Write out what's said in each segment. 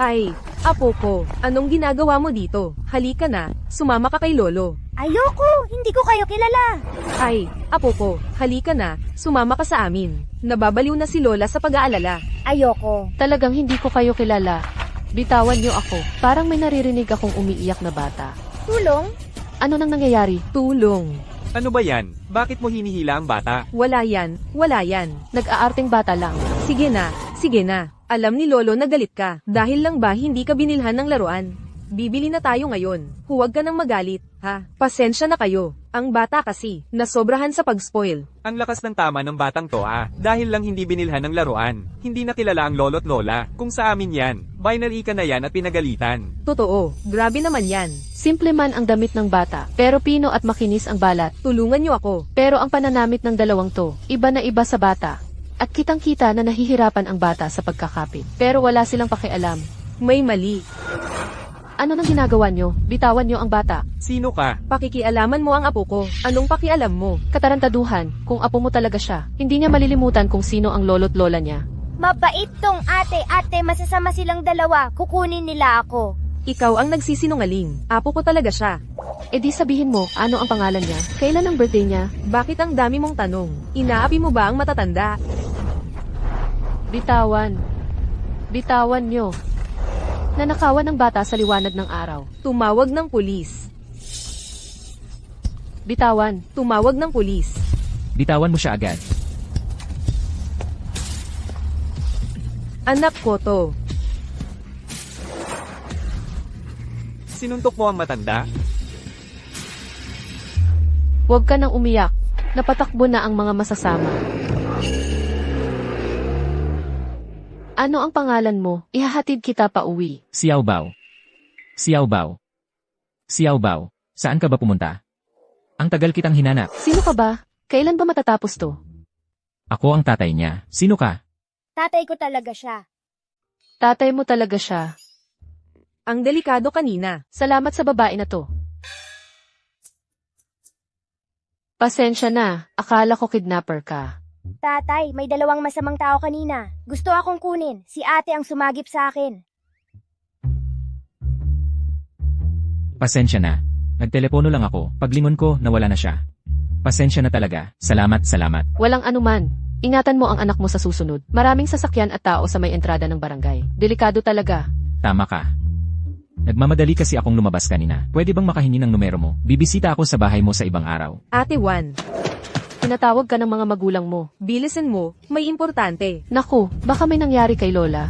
Ay, apo ko, anong ginagawa mo dito? Halika na, sumama ka kay lolo. Ayoko, hindi ko kayo kilala. Ay, apo ko, halika na, sumama ka sa amin. Nababaliw na si lola sa pag-aalala. Ayoko. Talagang hindi ko kayo kilala. Bitawan niyo ako. Parang may naririnig akong umiiyak na bata. Tulong? Ano nang nangyayari? Tulong. Ano ba yan? Bakit mo hinihila ang bata? Wala yan, wala yan. Nag-aarting bata lang. Sige na, sige na. Alam ni lolo na galit ka. Dahil lang ba hindi ka binilhan ng laruan? Bibili na tayo ngayon. Huwag ka nang magalit, ha? Pasensya na kayo. Ang bata kasi, nasobrahan sa pag-spoil. Ang lakas ng tama ng batang to dahil lang hindi binilhan ng laruan. Hindi nakilala ang lolo't lola. Kung sa amin yan, binary ka na yan at pinagalitan. Totoo, grabe naman yan. Simple man ang damit ng bata, pero pino at makinis ang balat. Tulungan niyo ako. Pero ang pananamit ng dalawang to, iba na iba sa bata. At kitang-kita na nahihirapan ang bata sa pagkakapit. Pero wala silang pakialam. May mali. Ano nang ginagawa nyo? Bitawan nyo ang bata. Sino ka? Pakikialaman mo ang apo ko. Anong pakialam mo? Katarantaduhan, kung apo mo talaga siya, hindi niya malilimutan kung sino ang lolo't lola niya. Mabait tong ate, masasama silang dalawa. Kukunin nila ako. Ikaw ang nagsisinungaling. Apo ko talaga siya. E di sabihin mo, ano ang pangalan niya? Kailan ang birthday niya? Bakit ang dami mong tanong? Inaapi mo ba ang matatanda? Bitawan. Bitawan nyo. Nanakawan ng bata sa liwanag ng araw. Tumawag ng pulis. Bitawan. Tumawag ng pulis. Bitawan mo siya agad. Anak ko to. Sinuntok mo ang matanda? Huwag ka nang umiyak. Napatakbo na ang mga masasama. Ano ang pangalan mo? Ihahatid kita pa uwi. Xiao Bao. Xiao Bao. Xiao Bao. Saan ka ba pumunta? Ang tagal kitang hinanap. Sino ka ba? Kailan ba matatapos to? Ako ang tatay niya. Sino ka? Tatay ko talaga siya. Tatay mo talaga siya. Ang delikado kanina. Salamat sa babae na to. Pasensya na. Akala ko kidnapper ka. Tatay, may dalawang masamang tao kanina. Gusto akong kunin. Si ate ang sumagip sa akin. Pasensya na. Nagtelepono lang ako. Paglingon ko, nawala na siya. Pasensya na talaga. Salamat, salamat. Walang anuman. Ingatan mo ang anak mo sa susunod. Maraming sasakyan at tao sa may entrada ng barangay. Delikado talaga. Tama ka. Nagmamadali kasi akong lumabas kanina. Pwede bang makahingi ng numero mo? Bibisita ako sa bahay mo sa ibang araw. Ate Juan, Tinatawag ka ng mga magulang mo. bilisan mo, may importante. Naku, baka may nangyari kay Lola.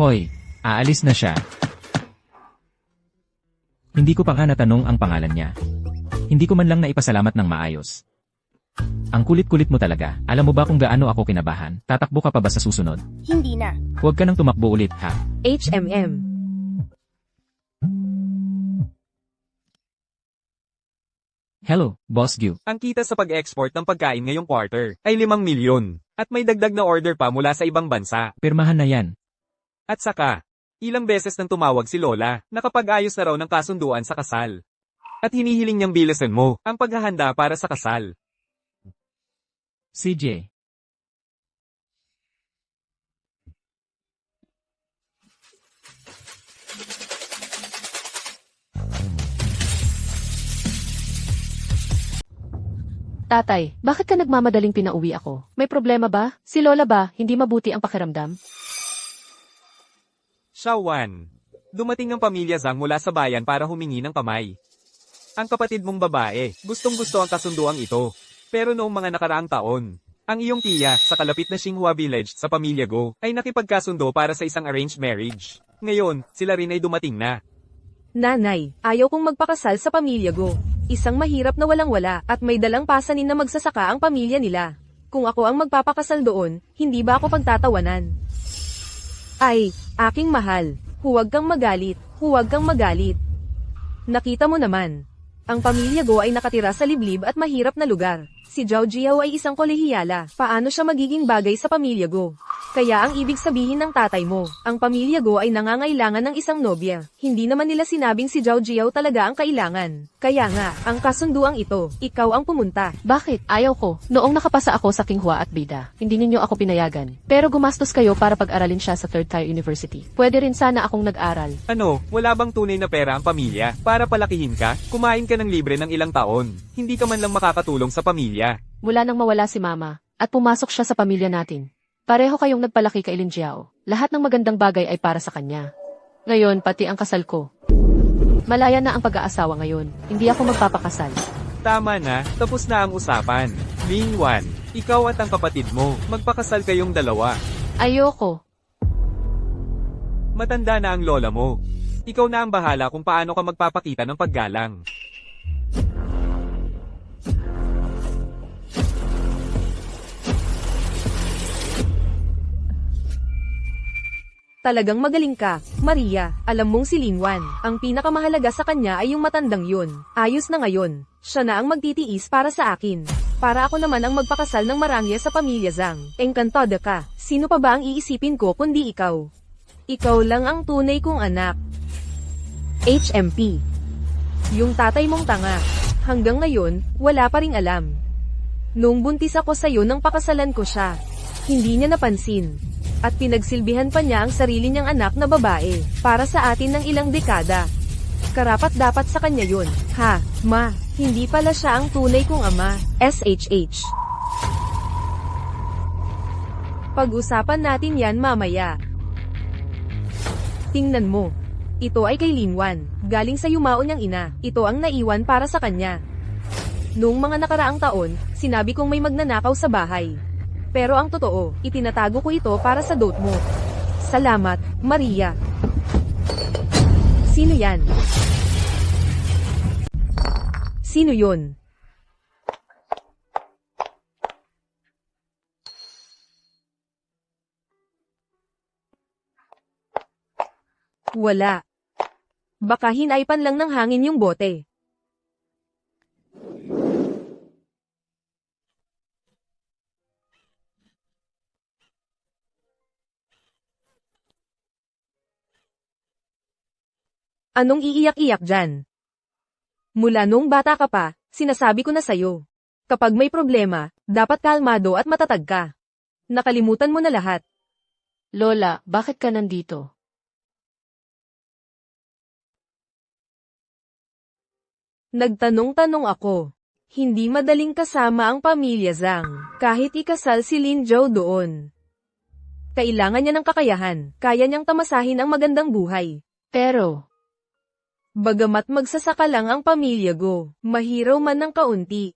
Hoy, aalis na siya. Hindi ko pa nga natanong ang pangalan niya. Hindi ko man lang naipasalamat ng maayos. Ang kulit-kulit mo talaga. Alam mo ba kung gaano ako kinabahan? Tatakbo ka pa ba sa susunod? Hindi na. Huwag ka nang tumakbo ulit, ha? HMM. Hello, Boss Gyu. Ang kita sa pag-export ng pagkain ngayong quarter ay 5 milyon. At may dagdag na order pa mula sa ibang bansa. Pirmahan na yan. At saka, ilang beses nang tumawag si Lola, nakapag-ayos na raw ng kasunduan sa kasal. At hinihiling niyang bilisan mo ang paghahanda para sa kasal. CJ. Tatay, bakit ka nagmamadaling pinauwi ako? May problema ba? Si Lola ba, hindi mabuti ang pakiramdam? Shawan, dumating ang pamilya Zhang mula sa bayan para humingi ng kamay. Ang kapatid mong babae, gustong-gusto ang kasunduang ito. Pero noong mga nakaraang taon, ang iyong tiya sa kalapit na Xinhua Village sa pamilya Go ay nakipagkasundo para sa isang arranged marriage. Ngayon, sila rin ay dumating na. Nanay, ayaw kong magpakasal sa pamilya Go. Isang mahirap na walang-wala at may dalang pasanin na magsasaka ang pamilya nila. Kung ako ang magpapakasal doon, hindi ba ako pagtatawanan? Ay, aking mahal, huwag kang magalit, huwag kang magalit. Nakita mo naman. Ang pamilya Go ay nakatira sa liblib at mahirap na lugar. Si Zhao Jiao ay isang kolehiyala. Paano siya magiging bagay sa pamilya Go? Kaya ang ibig sabihin ng tatay mo, ang pamilya Go ay nangangailangan ng isang nobya. Hindi naman nila sinabing si Zhao Jiao talaga ang kailangan. Kaya nga, ang kasunduang ito, ikaw ang pumunta. Bakit? Ayaw ko. Noong nakapasa ako sa Qinghua at Bida, hindi ninyo ako pinayagan. Pero gumastos kayo para pag-aralin siya sa Third Tier University. Pwede rin sana akong nag-aral. Ano, wala bang tunay na pera ang pamilya? Para palakihin ka, kumain ka ng libre ng ilang taon. Hindi ka man lang makakatulong sa pamilya. Mula nang mawala si Mama, at pumasok siya sa pamilya natin. Pareho kayong nagpalaki kay Lin Jiao. Lahat ng magandang bagay ay para sa kanya. Ngayon, pati ang kasal ko. Malaya na ang pag-aasawa ngayon. Hindi ako magpapakasal. Tama na, tapos na ang usapan. Ling Wan, ikaw at ang kapatid mo, magpakasal kayong dalawa. Ayoko. Matanda na ang lola mo. Ikaw na ang bahala kung paano ka magpapakita ng paggalang. Talagang magaling ka, Maria. Alam mong si Ling Wan, ang pinakamahalaga sa kanya ay yung matandang yun. Ayos na ngayon. Siya na ang magtitiis para sa akin. Para ako naman ang magpakasal ng marangya sa pamilya Zhang. Engkantada ka. Sino pa ba ang iisipin ko kundi ikaw? Ikaw lang ang tunay kong anak. HMP. Yung tatay mong tanga. Hanggang ngayon, wala pa ring alam. Noong buntis ako sa'yo nang pakasalan ko siya. Hindi niya napansin. At pinagsilbihan pa niya ang sarili niyang anak na babae, para sa atin ng ilang dekada. Karapat dapat sa kanya yun. Ha, ma, hindi pala siya ang tunay kong ama. SHH. Pag-usapan natin yan mamaya. Tingnan mo. Ito ay kay Ling Wan, galing sa yumao niyang ina. Ito ang naiwan para sa kanya. Noong mga nakaraang taon, sinabi kong may magnanakaw sa bahay. Pero ang totoo, itinatago ko ito para sa dote mo. Salamat, Maria. Sino yan? Sino yun? Wala. Baka hinaipan lang ng hangin yung bote. Anong iiyak-iyak dyan? Mula nung bata ka pa, sinasabi ko na sa'yo. Kapag may problema, dapat kalmado at matatag ka. Nakalimutan mo na lahat. Lola, bakit ka nandito? Nagtanong-tanong ako. Hindi madaling kasama ang pamilya Zhang, kahit ikasal si Lin Zhou doon. Kailangan niya ng kakayahan, kaya niyang tamasahin ang magandang buhay. Pero, Bagamat magsasaka lang ang pamilya Go, mahiraw man ng kaunti.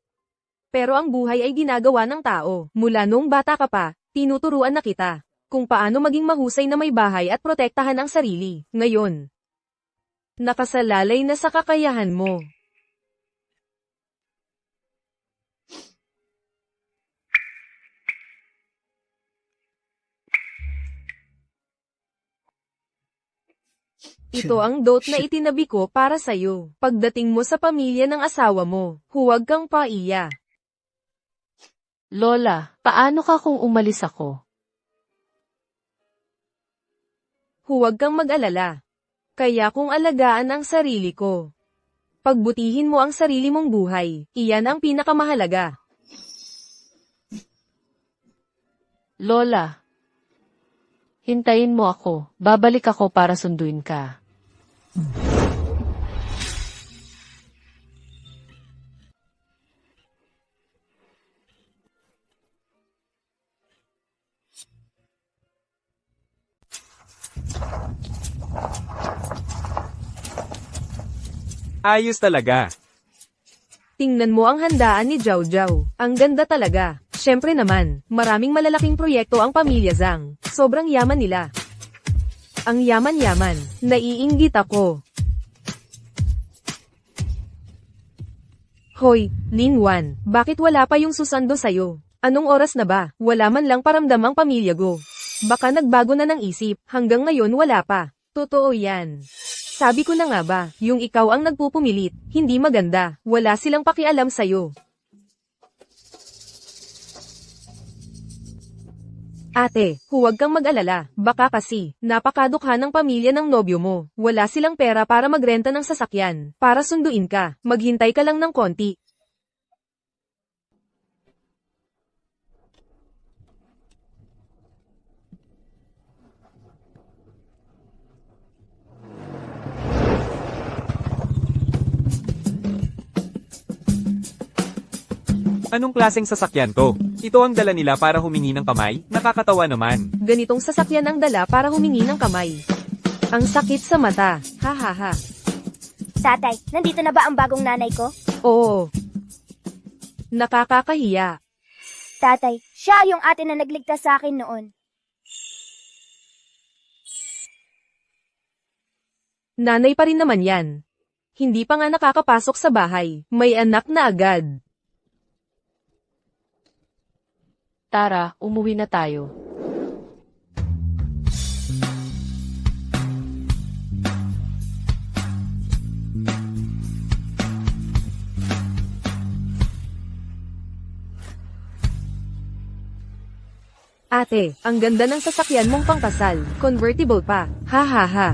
Pero ang buhay ay ginagawa ng tao. Mula nung bata ka pa, tinuturuan na kita kung paano maging mahusay na may bahay at protektahan ang sarili. Ngayon, nakasalalay na sa kakayahan mo. Ito ang dote na itinabi ko para sa'yo. Pagdating mo sa pamilya ng asawa mo, huwag kang paiya. Lola, paano ka kung umalis ako? Huwag kang mag-alala. Kaya kung alagaan ang sarili ko. Pagbutihin mo ang sarili mong buhay, iyan ang pinakamahalaga. Lola, hintayin mo ako. Babalik ako para sunduin ka. Ayos talaga. Tingnan mo ang handaan ni Zhao Zhao. Ang ganda talaga. Syempre naman, maraming malalaking proyekto ang pamilya Zhang. Sobrang yaman nila. Ang yaman-yaman. Naiinggit ako. Hoy, Lin Wan, bakit wala pa yung susando sa'yo? Anong oras na ba? Wala man lang paramdam ang pamilya Go. Baka nagbago na ng isip, hanggang ngayon wala pa. Totoo yan. Sabi ko na nga ba, yung ikaw ang nagpupumilit, hindi maganda, wala silang pakialam sa'yo. Ate, huwag kang mag-alala. Baka kasi, napakadukha ng pamilya ng nobyo mo. Wala silang pera para magrenta ng sasakyan. Para sunduin ka, maghintay ka lang ng konti. Anong klaseng sasakyan to? Ito ang dala nila para humingi ng kamay? Nakakatawa naman. Ganitong sasakyan ang dala para humingi ng kamay. Ang sakit sa mata. Ha ha ha. Tatay, nandito na ba ang bagong nanay ko? Oo. Nakakakahiya. Tatay, siya yung ate na nagligtas sa akin noon. Nanay pa rin naman yan. Hindi pa nga nakakapasok sa bahay. May anak na agad. Tara, umuwi na tayo. Ate, ang ganda ng sasakyan mong pangkasal. Convertible pa. Ha ha ha.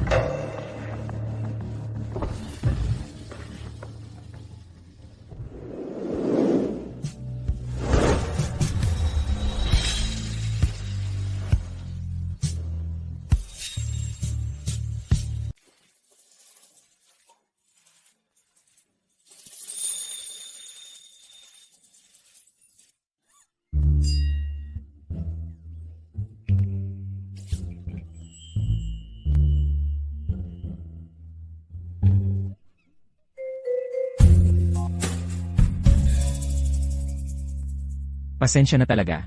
Pasensya na talaga.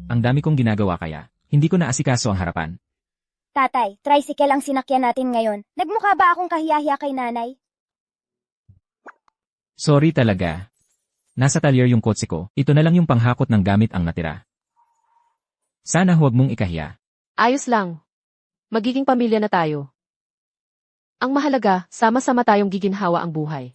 Ang dami kong ginagawa kaya, hindi ko naasikaso ang harapan. Tatay, tricycle ang sinakyan natin ngayon. Nagmukha ba akong kahiyahiya kay nanay? Sorry talaga. Nasa talyer yung kotse ko, ito na lang yung panghakot ng gamit ang natira. Sana huwag mong ikahiya. Ayos lang. Magiging pamilya na tayo. Ang mahalaga, sama-sama tayong giginhawa ang buhay.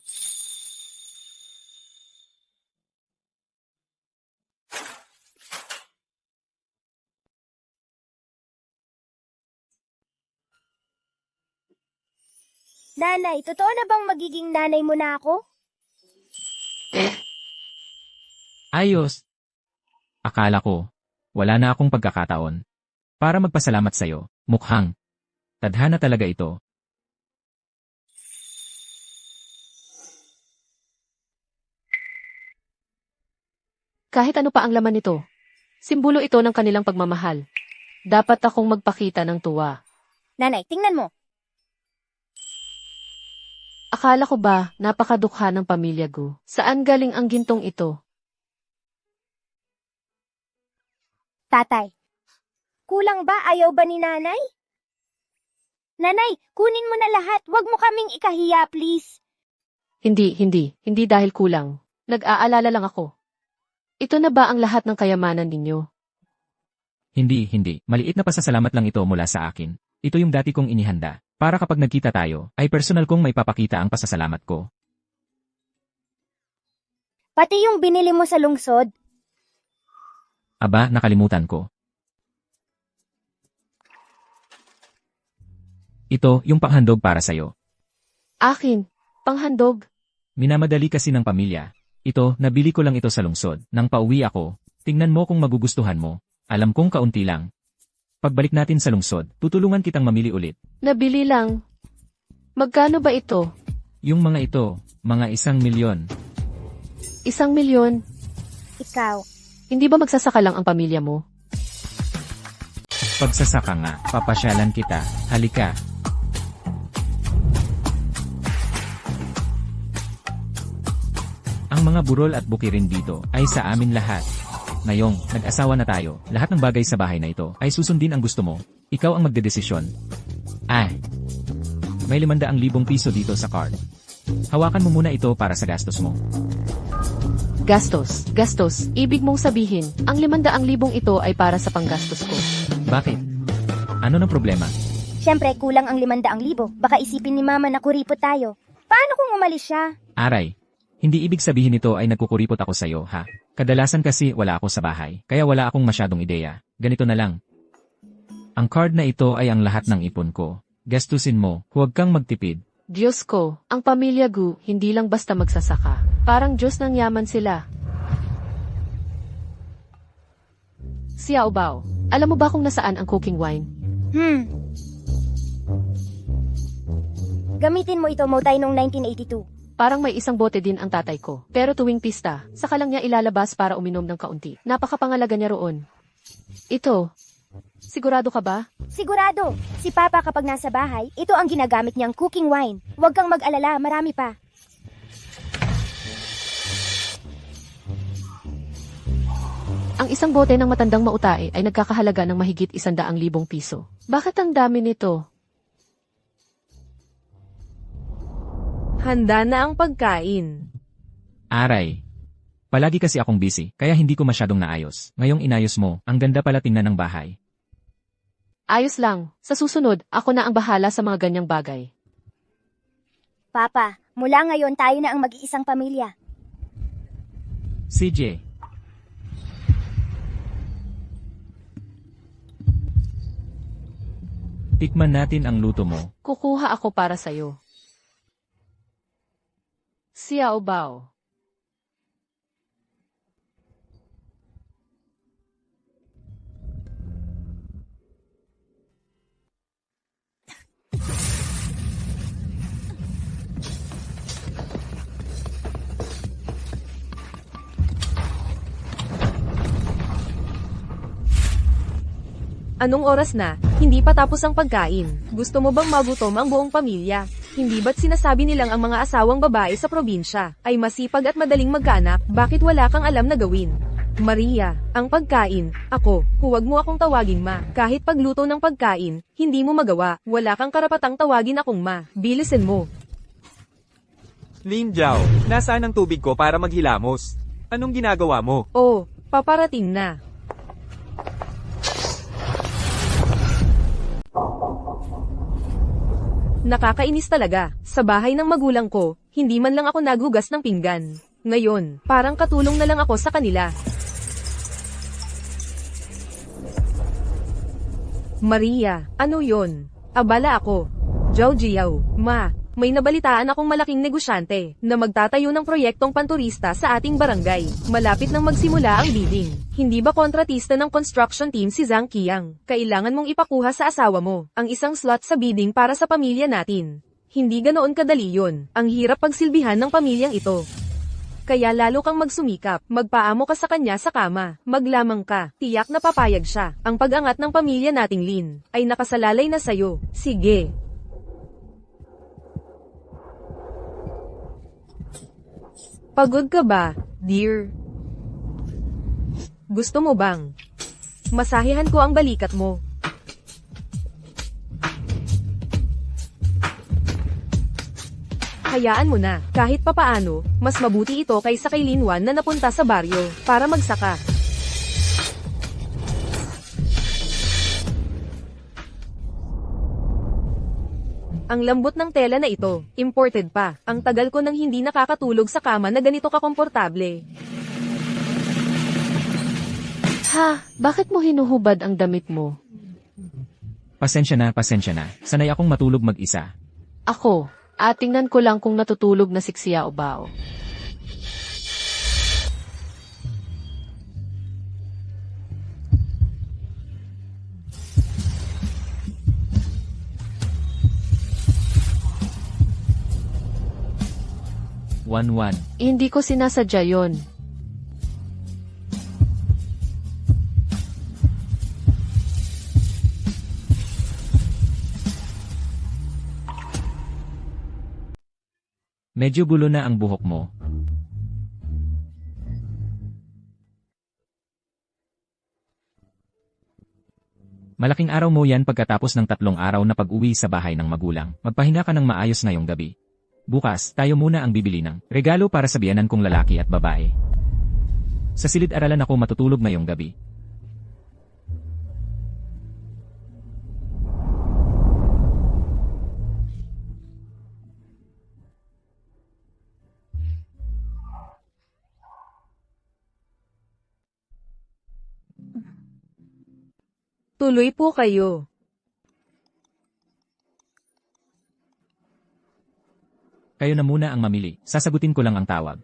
Nanay, totoo na bang magiging nanay mo na ako? Ayos. Akala ko, wala na akong pagkakataon. Para magpasalamat sa'yo, mukhang. Tadhana talaga ito. Kahit ano pa ang laman nito, simbolo ito ng kanilang pagmamahal. Dapat akong magpakita ng tuwa. Nanay, tingnan mo. Akala ko ba napakadukha ng pamilya ko? Saan galing ang gintong ito? Tatay, kulang ba? Ayaw ba ni nanay? Nanay, kunin mo na lahat. Huwag mo kaming ikahiya, please. Hindi dahil kulang. Nag-aalala lang ako. Ito na ba ang lahat ng kayamanan ninyo? Hindi. Maliit na pasasalamat lang ito mula sa akin. Ito yung dati kong inihanda. Para kapag nagkita tayo, ay personal kong may papakita ang pasasalamat ko. Pati yung binili mo sa lungsod. Aba, nakalimutan ko. Ito, yung panghandog para sa'yo. Akin, panghandog. Minamadali kasi ng pamilya. Ito, nabili ko lang ito sa lungsod. Nang pauwi ako, tingnan mo kung magugustuhan mo. Alam kong kaunti lang. Pagbalik natin sa lungsod, tutulungan kitang mamili ulit. Nabili lang. Magkano ba ito? Yung mga ito, mga 1 milyon. 1 milyon? Ikaw. Hindi ba magsasaka lang ang pamilya mo? Pagsasaka nga, papasyalan kita. Halika. Ang mga burol at bukirin dito ay sa amin lahat. Ngayong, nag-asawa na tayo, lahat ng bagay sa bahay na ito ay susundin ang gusto mo. Ikaw ang magdedesisyon. May 500,000 piso dito sa card. Hawakan mo muna ito para sa gastos mo. Gastos. Ibig mong sabihin, ang 500,000 ito ay para sa panggastos ko. Bakit? Ano ng problema? Siyempre, kulang ang 500,000. Baka isipin ni mama na kuripot tayo. Paano kung umalis siya? Aray, hindi ibig sabihin nito ay nagkukuripot ako sa'yo, ha? Kadalasan kasi wala ako sa bahay, kaya wala akong masyadong ideya. Ganito na lang. Ang card na ito ay ang lahat ng ipon ko. Gastusin mo, huwag kang magtipid. Diyos ko, ang pamilya Gu, hindi lang basta magsasaka. Parang Diyos ng yaman sila. Xiao Bao, alam mo ba kung nasaan ang cooking wine? Gamitin mo ito, Motay, noong 1982. Parang may isang bote din ang tatay ko. Pero tuwing pista, saka lang niya ilalabas para uminom ng kaunti. Napakapangalaga niya roon. Ito. Sigurado ka ba? Sigurado, si Papa kapag nasa bahay, ito ang ginagamit niyang cooking wine. Huwag kang mag-alala, marami pa. Ang isang bote ng matandang mautae ay nagkakahalaga ng mahigit 100,000 piso. Bakit ang dami nito? Handa na ang pagkain. Aray. Palagi kasi akong busy, kaya hindi ko masyadong naayos. Ngayong inayos mo, ang ganda pala tingnan ng bahay. Ayos lang. Sa susunod, ako na ang bahala sa mga ganyang bagay. Papa, mula ngayon tayo na ang mag-iisang pamilya. CJ. Tikman natin ang luto mo. Kukuha ako para sa'yo. Xiao Bao. Anong oras na? Hindi pa tapos ang pagkain. Gusto mo bang magutom ang buong pamilya? Hindi ba't sinasabi nilang ang mga asawang babae sa probinsya ay masipag at madaling magkaanak? Bakit wala kang alam na gawin? Maria, ang pagkain, ako, huwag mo akong tawaging ma. Kahit pagluto ng pagkain, hindi mo magawa. Wala kang karapatang tawagin akong ma. Bilisin mo. Lin Jiao, nasaan ang tubig ko para maghilamos? Anong ginagawa mo? Oh, paparating na. Nakakainis talaga. Sa bahay ng magulang ko, hindi man lang ako nagugas ng pinggan. Ngayon, parang katulong na lang ako sa kanila. Maria, ano yon? Abala ako. Zhao Jiao, ma, may nabalitaan akong malaking negosyante na magtatayo ng proyektong panturista sa ating barangay. Malapit nang magsimula ang bidding. Hindi ba kontratista ng construction team si Zhang Qiang? Kailangan mong ipakuha sa asawa mo ang isang slot sa bidding para sa pamilya natin. Hindi ganoon kadali yun. Ang hirap pagsilbihan ng pamilyang ito. Kaya lalo kang magsumikap, magpaamo ka sa kanya sa kama, maglamang ka, tiyak na papayag siya. Ang pag-angat ng pamilya nating Lin ay nakasalalay na sayo. Sige. Pagod ka ba, dear? Gusto mo bang masahihan ko ang balikat mo? Hayaan mo na, kahit papaano, mas mabuti ito kaysa kay Linwan na napunta sa baryo, para magsaka. Ang lambot ng tela na ito, imported pa. Ang tagal ko nang hindi nakakatulog sa kama na ganito kakomportable. Ha, bakit mo hinuhubad ang damit mo? Pasensya na, pasensya na. Sanay akong matulog mag-isa. Ako, tingnan ko lang kung natutulog na si Xiao Bao. One. Hindi ko sinasadya yon. Medyo gulo na ang buhok mo. Malaking araw mo yan pagkatapos ng 3 araw na pag-uwi sa bahay ng magulang. Magpahinga ka ng maayos ngayong gabi. Bukas, tayo muna ang bibili ng regalo para sa biyanan kong lalaki at babae. Sa silid-aralan ako matutulog ngayong gabi. Tuloy po kayo. Kayo na muna ang mamili, sasagutin ko lang ang tawag.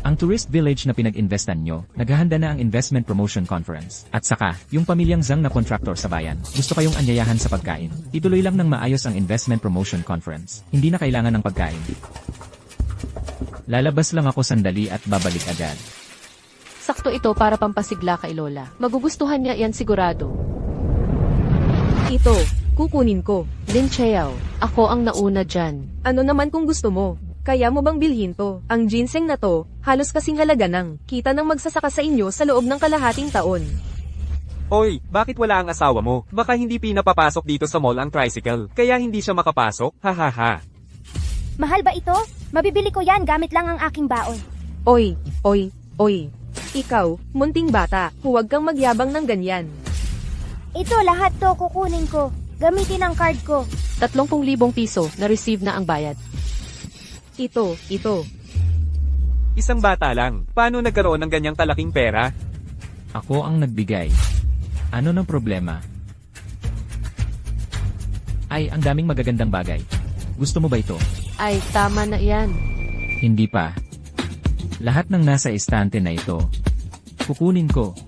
Ang tourist village na pinag-investan nyo, naghahanda na ang Investment Promotion Conference. At saka, yung pamilyang Zhang na contractor sa bayan, gusto kayong anyayahan sa pagkain. Ituloy lang ng maayos ang Investment Promotion Conference. Hindi na kailangan ng pagkain. Lalabas lang ako sandali at babalik agad. Sakto ito para pampasigla kay Lola. Magugustuhan niya yan sigurado. Ito, kukunin ko. Lin Chiao, ako ang nauna dyan. Ano naman kung gusto mo? Kaya mo bang bilhin to? Ang ginseng na to, halos kasing halaga ng kita ng magsasaka sa inyo sa loob ng kalahating taon. Oy, bakit wala ang asawa mo? Baka hindi pinapapasok dito sa mall ang tricycle, kaya hindi siya makapasok? Hahaha. Mahal ba ito? Mabibili ko yan gamit lang ang aking baon. Oy. Ikaw, munting bata, huwag kang magyabang ng ganyan. Ito lahat to kukunin ko. Gamitin ang card ko. 30,000 piso na receive na ang bayad. Ito. Isang bata lang, paano nagkaroon ng ganyang kalaking pera? Ako ang nagbigay. Ano ng problema? Ay, ang daming magagandang bagay. Gusto mo ba ito? Ay, tama na yan. Hindi pa. Lahat ng nasa estante na ito, kukunin ko.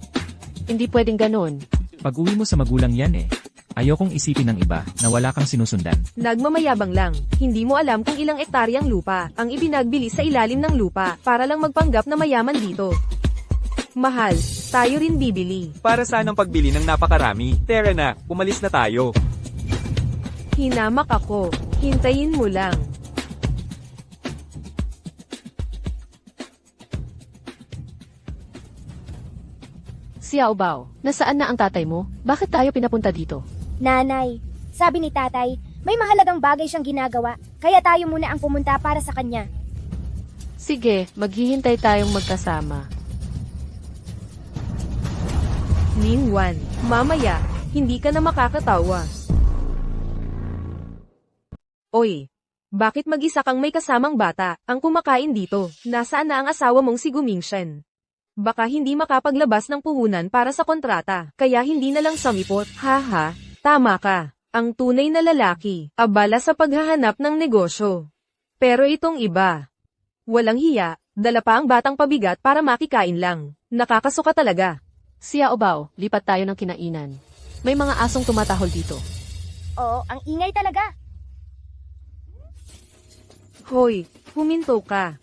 Hindi pwedeng ganon. Pag-uwi mo sa magulang yan eh. Ayokong isipin ng iba na wala kang sinusundan. Nagmamayabang lang, hindi mo alam kung ilang ektaryang lupa ang ibinagbili sa ilalim ng lupa para lang magpanggap na mayaman dito. Mahal, tayo rin bibili. Para saan ang pagbili ng napakarami? Tara na, umalis na tayo. Hinamak ako, hintayin mo lang. Xiao Bao, nasaan na ang tatay mo? Bakit tayo pinapunta dito? Nanay, sabi ni tatay, may mahalagang bagay siyang ginagawa. Kaya tayo muna ang pumunta para sa kanya. Sige, maghihintay tayong magkasama. Lin Wan, mamaya, hindi ka na makakatawa. Oy, bakit mag-isa kang may kasamang bata ang kumakain dito? Nasaan na ang asawa mong si Gumingshen? Baka hindi makapaglabas ng puhunan para sa kontrata, kaya hindi na lang samipot. Haha, tama ka. Ang tunay na lalaki, abala sa paghahanap ng negosyo. Pero itong iba, walang hiya, dala pa ang batang pabigat para makikain lang. Nakakasuka talaga. Xiao Bao, lipat tayo ng kinainan. May mga asong tumatahol dito. Oo, ang ingay talaga. Hoy, huminto ka.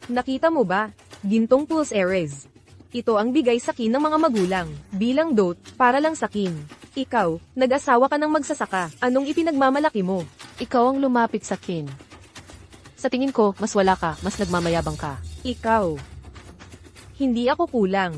Nakita mo ba? Gintong Pulse Ares. Ito ang bigay sa kin ng mga magulang, bilang dote, para lang sa kin. Ikaw, nag-asawa ka ng magsasaka, anong ipinagmamalaki mo? Ikaw ang lumapit sa kin. Sa tingin ko, mas wala ka, mas nagmamayabang ka. Ikaw. Hindi ako kulang.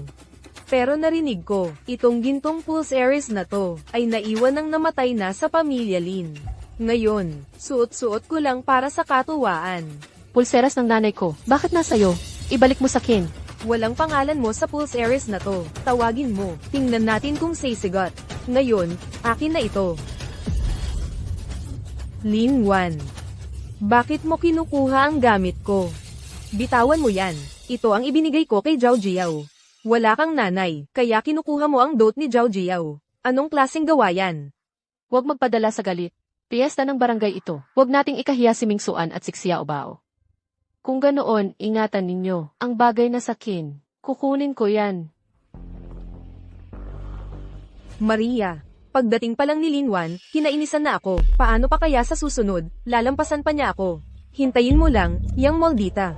Pero narinig ko, itong Gintong Pulse Ares na to, ay naiwan ng namatay na sa pamilya Lin. Ngayon, suot-suot ko lang para sa katuwaan. Pulseras ng nanay ko, bakit nasa'yo? Ibalik mo sa kin. Walang pangalan mo sa Pulse Ares na to. Tawagin mo. Tingnan natin kung sisigot. Ngayon, akin na ito. Lin Wan. Bakit mo kinukuha ang gamit ko? Bitawan mo yan. Ito ang ibinigay ko kay Zhao Jiao. Wala kang nanay, kaya kinukuha mo ang dote ni Zhao Jiao. Anong klaseng gawa yan? Huwag magpadala sa galit. Piyesta ng barangay ito. Huwag nating ikahiya si Mingsuan at si Xiao Bao. Kung ganoon, ingatan ninyo. Ang bagay na sa kin. Kukunin ko yan. Maria. Pagdating pa lang ni Lin Wan, kinainisan na ako. Paano pa kaya sa susunod? Lalampasan pa niya ako. Hintayin mo lang, yang maldita.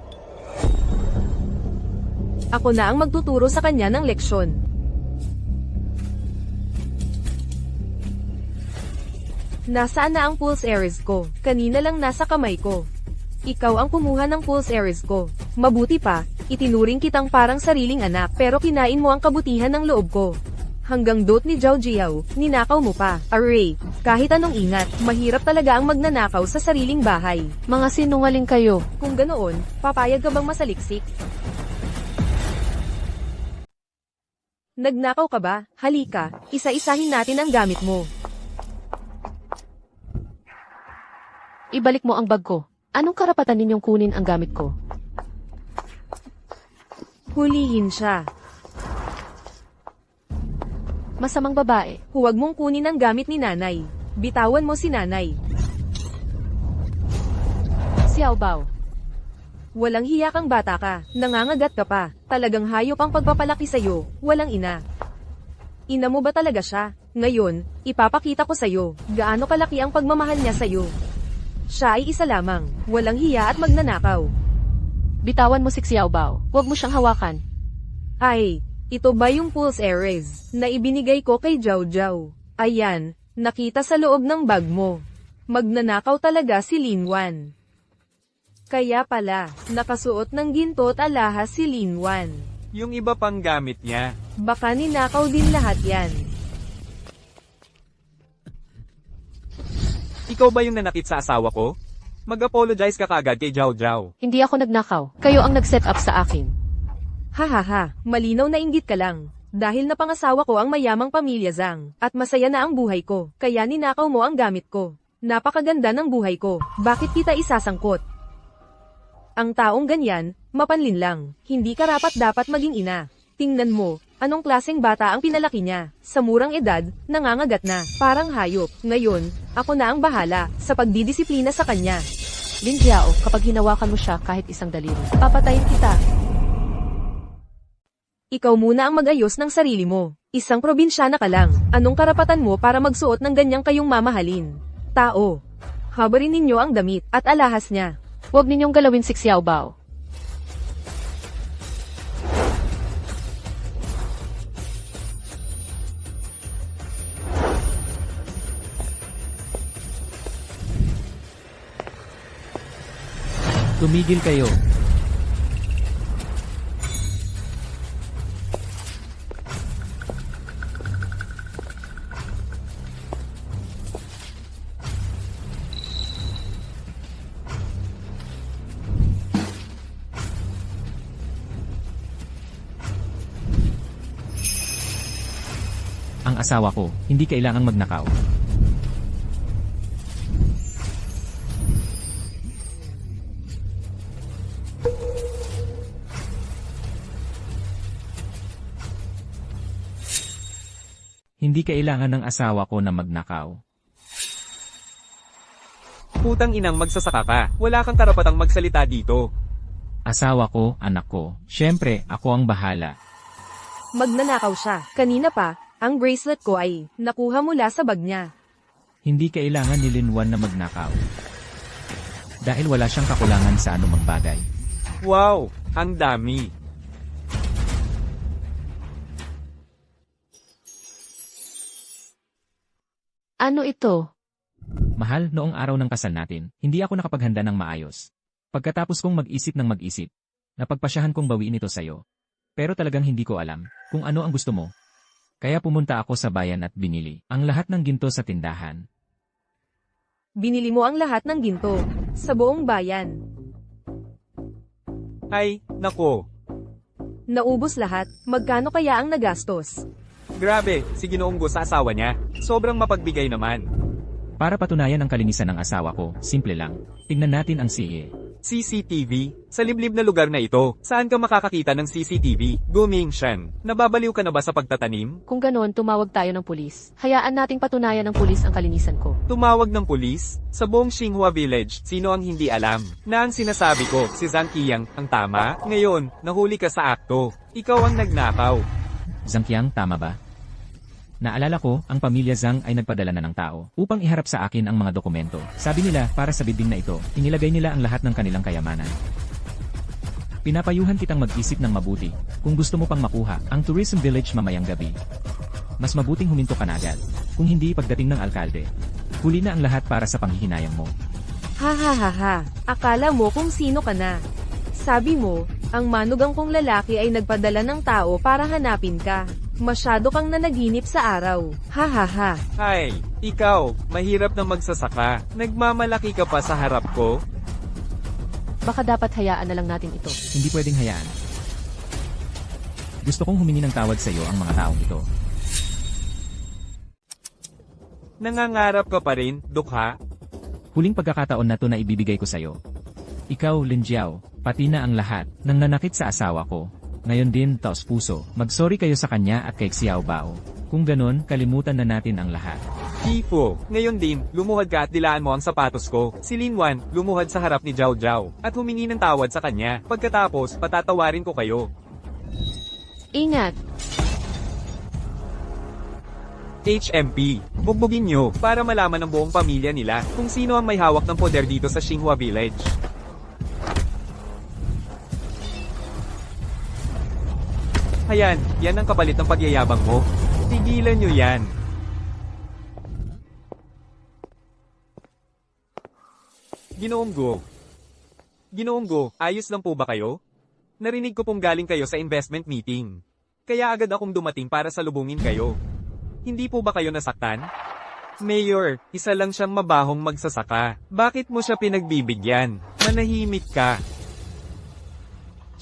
Ako na ang magtuturo sa kanya ng leksyon. Nasaan na ang Pulse Ares ko? Kanina lang nasa kamay ko. Ikaw ang kumuha ng Pulse Ares ko. Mabuti pa, itinuring kitang parang sariling anak pero kinain mo ang kabutihan ng loob ko. Hanggang dote ni Zhao Jiao, ninakaw mo pa. Array, kahit anong ingat, mahirap talaga ang magnanakaw sa sariling bahay. Mga sinungaling kayo. Kung ganoon, papayag ka bang masaliksik? Nagnakaw ka ba? Halika, isa-isahin natin ang gamit mo. Ibalik mo ang bag ko. Anong karapatan ninyong kunin ang gamit ko? Hulihin siya. Masamang babae. Huwag mong kunin ang gamit ni nanay. Bitawan mo si nanay. Xiao Bao. Walang hiya kang bata ka, nangangagat ka pa, talagang hayop ang pagpapalaki sa'yo, walang ina. Ina mo ba talaga siya? Ngayon, ipapakita ko sa'yo, gaano kalaki ang pagmamahal niya sa'yo. Siya ay isa lamang, walang hiya at magnanakaw. Bitawan mo si Xiao Bao. Huwag mo siyang hawakan. Ay, ito ba yung Pulse Ares na ibinigay ko kay Jiao Jiao? Ayan, nakita sa loob ng bag mo. Magnanakaw talaga si Lin Wan. Kaya pala, nakasuot ng ginto at alahas si Lin Wan. Yung iba pang gamit niya. Baka ninakaw din lahat yan. Ikaw ba yung nanakit sa asawa ko? Mag-apologize ka kagad kay Jiao Jiao. Hindi ako nagnakaw. Kayo ang nag-set up sa akin. Hahaha, malinaw na inggit ka lang. Dahil napangasawa ko ang mayamang pamilya Zhang, at masaya na ang buhay ko, kaya ninakaw mo ang gamit ko. Napakaganda ng buhay ko, bakit kita isasangkot? Ang taong ganyan, mapanlin lang, hindi karapat dapat maging ina. Tingnan mo, anong klaseng bata ang pinalaki niya. Sa murang edad, nangangagat na, parang hayop. Ngayon, ako na ang bahala, sa pagdidisiplina sa kanya. Lin Jiao, kapag hinawakan mo siya kahit isang daliri, papatayin kita. Ikaw muna ang mag-ayos ng sarili mo. Isang probinsyana ka lang, anong karapatan mo para magsuot ng ganyang kayong mamahalin? Tao, habarin ninyo ang damit at alahas niya. Huwag ninyong galawin si Xiao Bao. Tumigil kayo. Ang asawa ko, hindi kailangang magnakaw. Hindi kailangan ng asawa ko na magnakaw. Putang inang magsasaka ka, wala kang karapatang magsalita dito. Asawa ko, anak ko, syempre, ako ang bahala. Magnanakaw siya. Kanina pa, ang bracelet ko ay nakuha mula sa bag niya. Hindi kailangan ni Lin Wan na magnakaw. Dahil wala siyang kakulangan sa anumang bagay. Wow, ang dami. Ano ito? Mahal, noong araw ng kasal natin, hindi ako nakapaghanda ng maayos. Pagkatapos kong mag-isip ng mag-isip, napagpasyahan kong bawiin ito sa'yo. Pero talagang hindi ko alam kung ano ang gusto mo. Kaya pumunta ako sa bayan at binili ang lahat ng ginto sa tindahan. Binili mo ang lahat ng ginto sa buong bayan. Ay, nako. Naubos lahat, magkano kaya ang nagastos? Grabe, si Ginoong Go sa asawa niya. Sobrang mapagbigay naman. Para patunayan ang kalinisan ng asawa ko, simple lang. Tingnan natin ang CCTV? Sa liblib na lugar na ito, saan ka makakakita ng CCTV? Guming Shen, nababaliw ka na ba sa pagtatanim? Kung ganoon, tumawag tayo ng pulis. Hayaan nating patunayan ng pulis ang kalinisan ko. Tumawag ng pulis? Sa buong Xinhua Village, sino ang hindi alam? Na ang sinasabi ko, si Zhang Qiang, ang tama? Ngayon, nahuli ka sa akto. Ikaw ang nagnakaw. Zhang Qiang, tama ba? Naalala ko, ang pamilya Zhang ay nagpadala na ng tao upang iharap sa akin ang mga dokumento. Sabi nila, para sa bidding na ito, inilagay nila ang lahat ng kanilang kayamanan. Pinapayuhan kitang mag-isip ng mabuti kung gusto mo pang makuha ang tourism village mamayang gabi. Mas mabuting huminto ka na agad. Kung hindi pagdating ng alkalde, huli na ang lahat para sa panghihinayang mo. Ha ha ha ha, akala mo kung sino ka na. Sabi mo, ang manugang kong lalaki ay nagpadala ng tao para hanapin ka. Masyado kang nanaginip sa araw. Ha ha ha. Hay, ikaw, mahirap na magsasaka. Nagmamalaki ka pa sa harap ko? Baka dapat hayaan na lang natin ito. Hindi pwedeng hayaan. Gusto kong humingi ng tawad sa iyo ang mga taong ito. Nangangarap ka pa rin, Dukha? Huling pagkakataon na to na ibibigay ko sa iyo. Ikaw, Lin Jiao, pati na ang lahat ng nanakit sa asawa ko. Ngayon din, taos puso, mag-sorry kayo sa kanya at kay Xiao Bao. Kung ganon, kalimutan na natin ang lahat. Tipo, ngayon din, lumuhad ka at dilaan mo ang sapatos ko. Si Lin Wan, lumuhad sa harap ni Zhao Zhao, at humingi ng tawad sa kanya. Pagkatapos, patatawarin ko kayo. Ingat! HMP, bugbugin nyo, para malaman ng buong pamilya nila kung sino ang may hawak ng poder dito sa Xinhua Village. Ayan, yan ang kapalit ng pagyayabang mo. Tigilan nyo yan. Ginoong Go. Ginoong Go, ayos lang po ba kayo? Narinig ko pong galing kayo sa investment meeting. Kaya agad akong dumating para salubungin kayo. Hindi po ba kayo nasaktan? Mayor, isa lang siyang mabahong magsasaka. Bakit mo siya pinagbibigyan? Manahimik ka.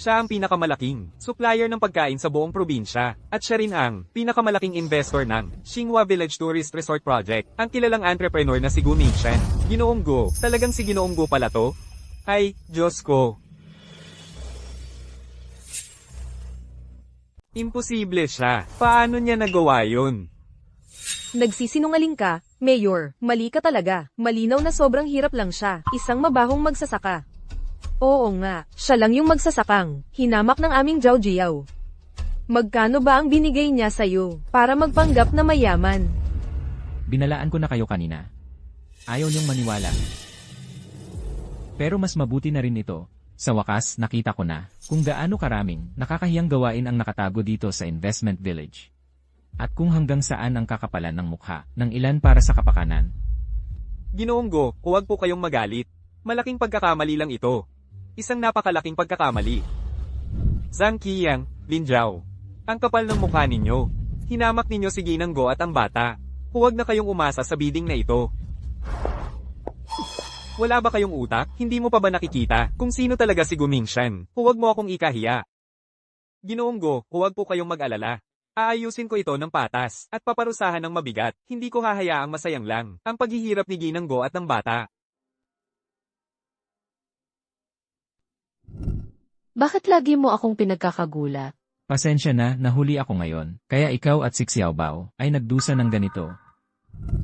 Siya ang pinakamalaking supplier ng pagkain sa buong probinsya, at siya rin ang pinakamalaking investor ng Xinhua Village Tourist Resort Project, ang kilalang entrepreneur na si Gu Mingshan. Ginoong Go, talagang si Ginoong Go pala to? Ay, Diyos ko. Imposible siya. Paano niya nagawa yun? Nagsisinungaling ka, Mayor. Mali ka talaga. Malinaw na sobrang hirap lang siya. Isang mabahong magsasaka. Oo nga, siya lang yung magsasakang hinamak ng aming Zhao Jiao. Magkano ba ang binigay niya sa'yo para magpanggap na mayaman? Binalaan ko na kayo kanina. Ayaw niyong maniwala. Pero mas mabuti na rin ito. Sa wakas, nakita ko na kung gaano karaming nakakahiyang gawain ang nakatago dito sa investment village. At kung hanggang saan ang kakapalan ng mukha ng ilan para sa kapakanan. Ginoong Go, huwag po kayong magalit. Malaking pagkakamali lang ito. Isang napakalaking pagkakamali. Zhang Qiang, Lin Zhao. Ang kapal ng mukha ninyo. Hinamak ninyo si Ginang Go at ang bata. Huwag na kayong umasa sa bidding na ito. Wala ba kayong utak? Hindi mo pa ba nakikita kung sino talaga si Gu Mingshan? Huwag mo akong ikahiya. Ginoong Go, huwag po kayong mag-alala. Aayusin ko ito ng patas, at paparusahan ng mabigat. Hindi ko hahayaang masayang lang ang paghihirap ni Ginang Go at ng bata. Bakit lagi mo akong pinagkakagulat? Pasensya na, nahuli ako ngayon. Kaya ikaw at si Xiaobao ay nagdusa ng ganito.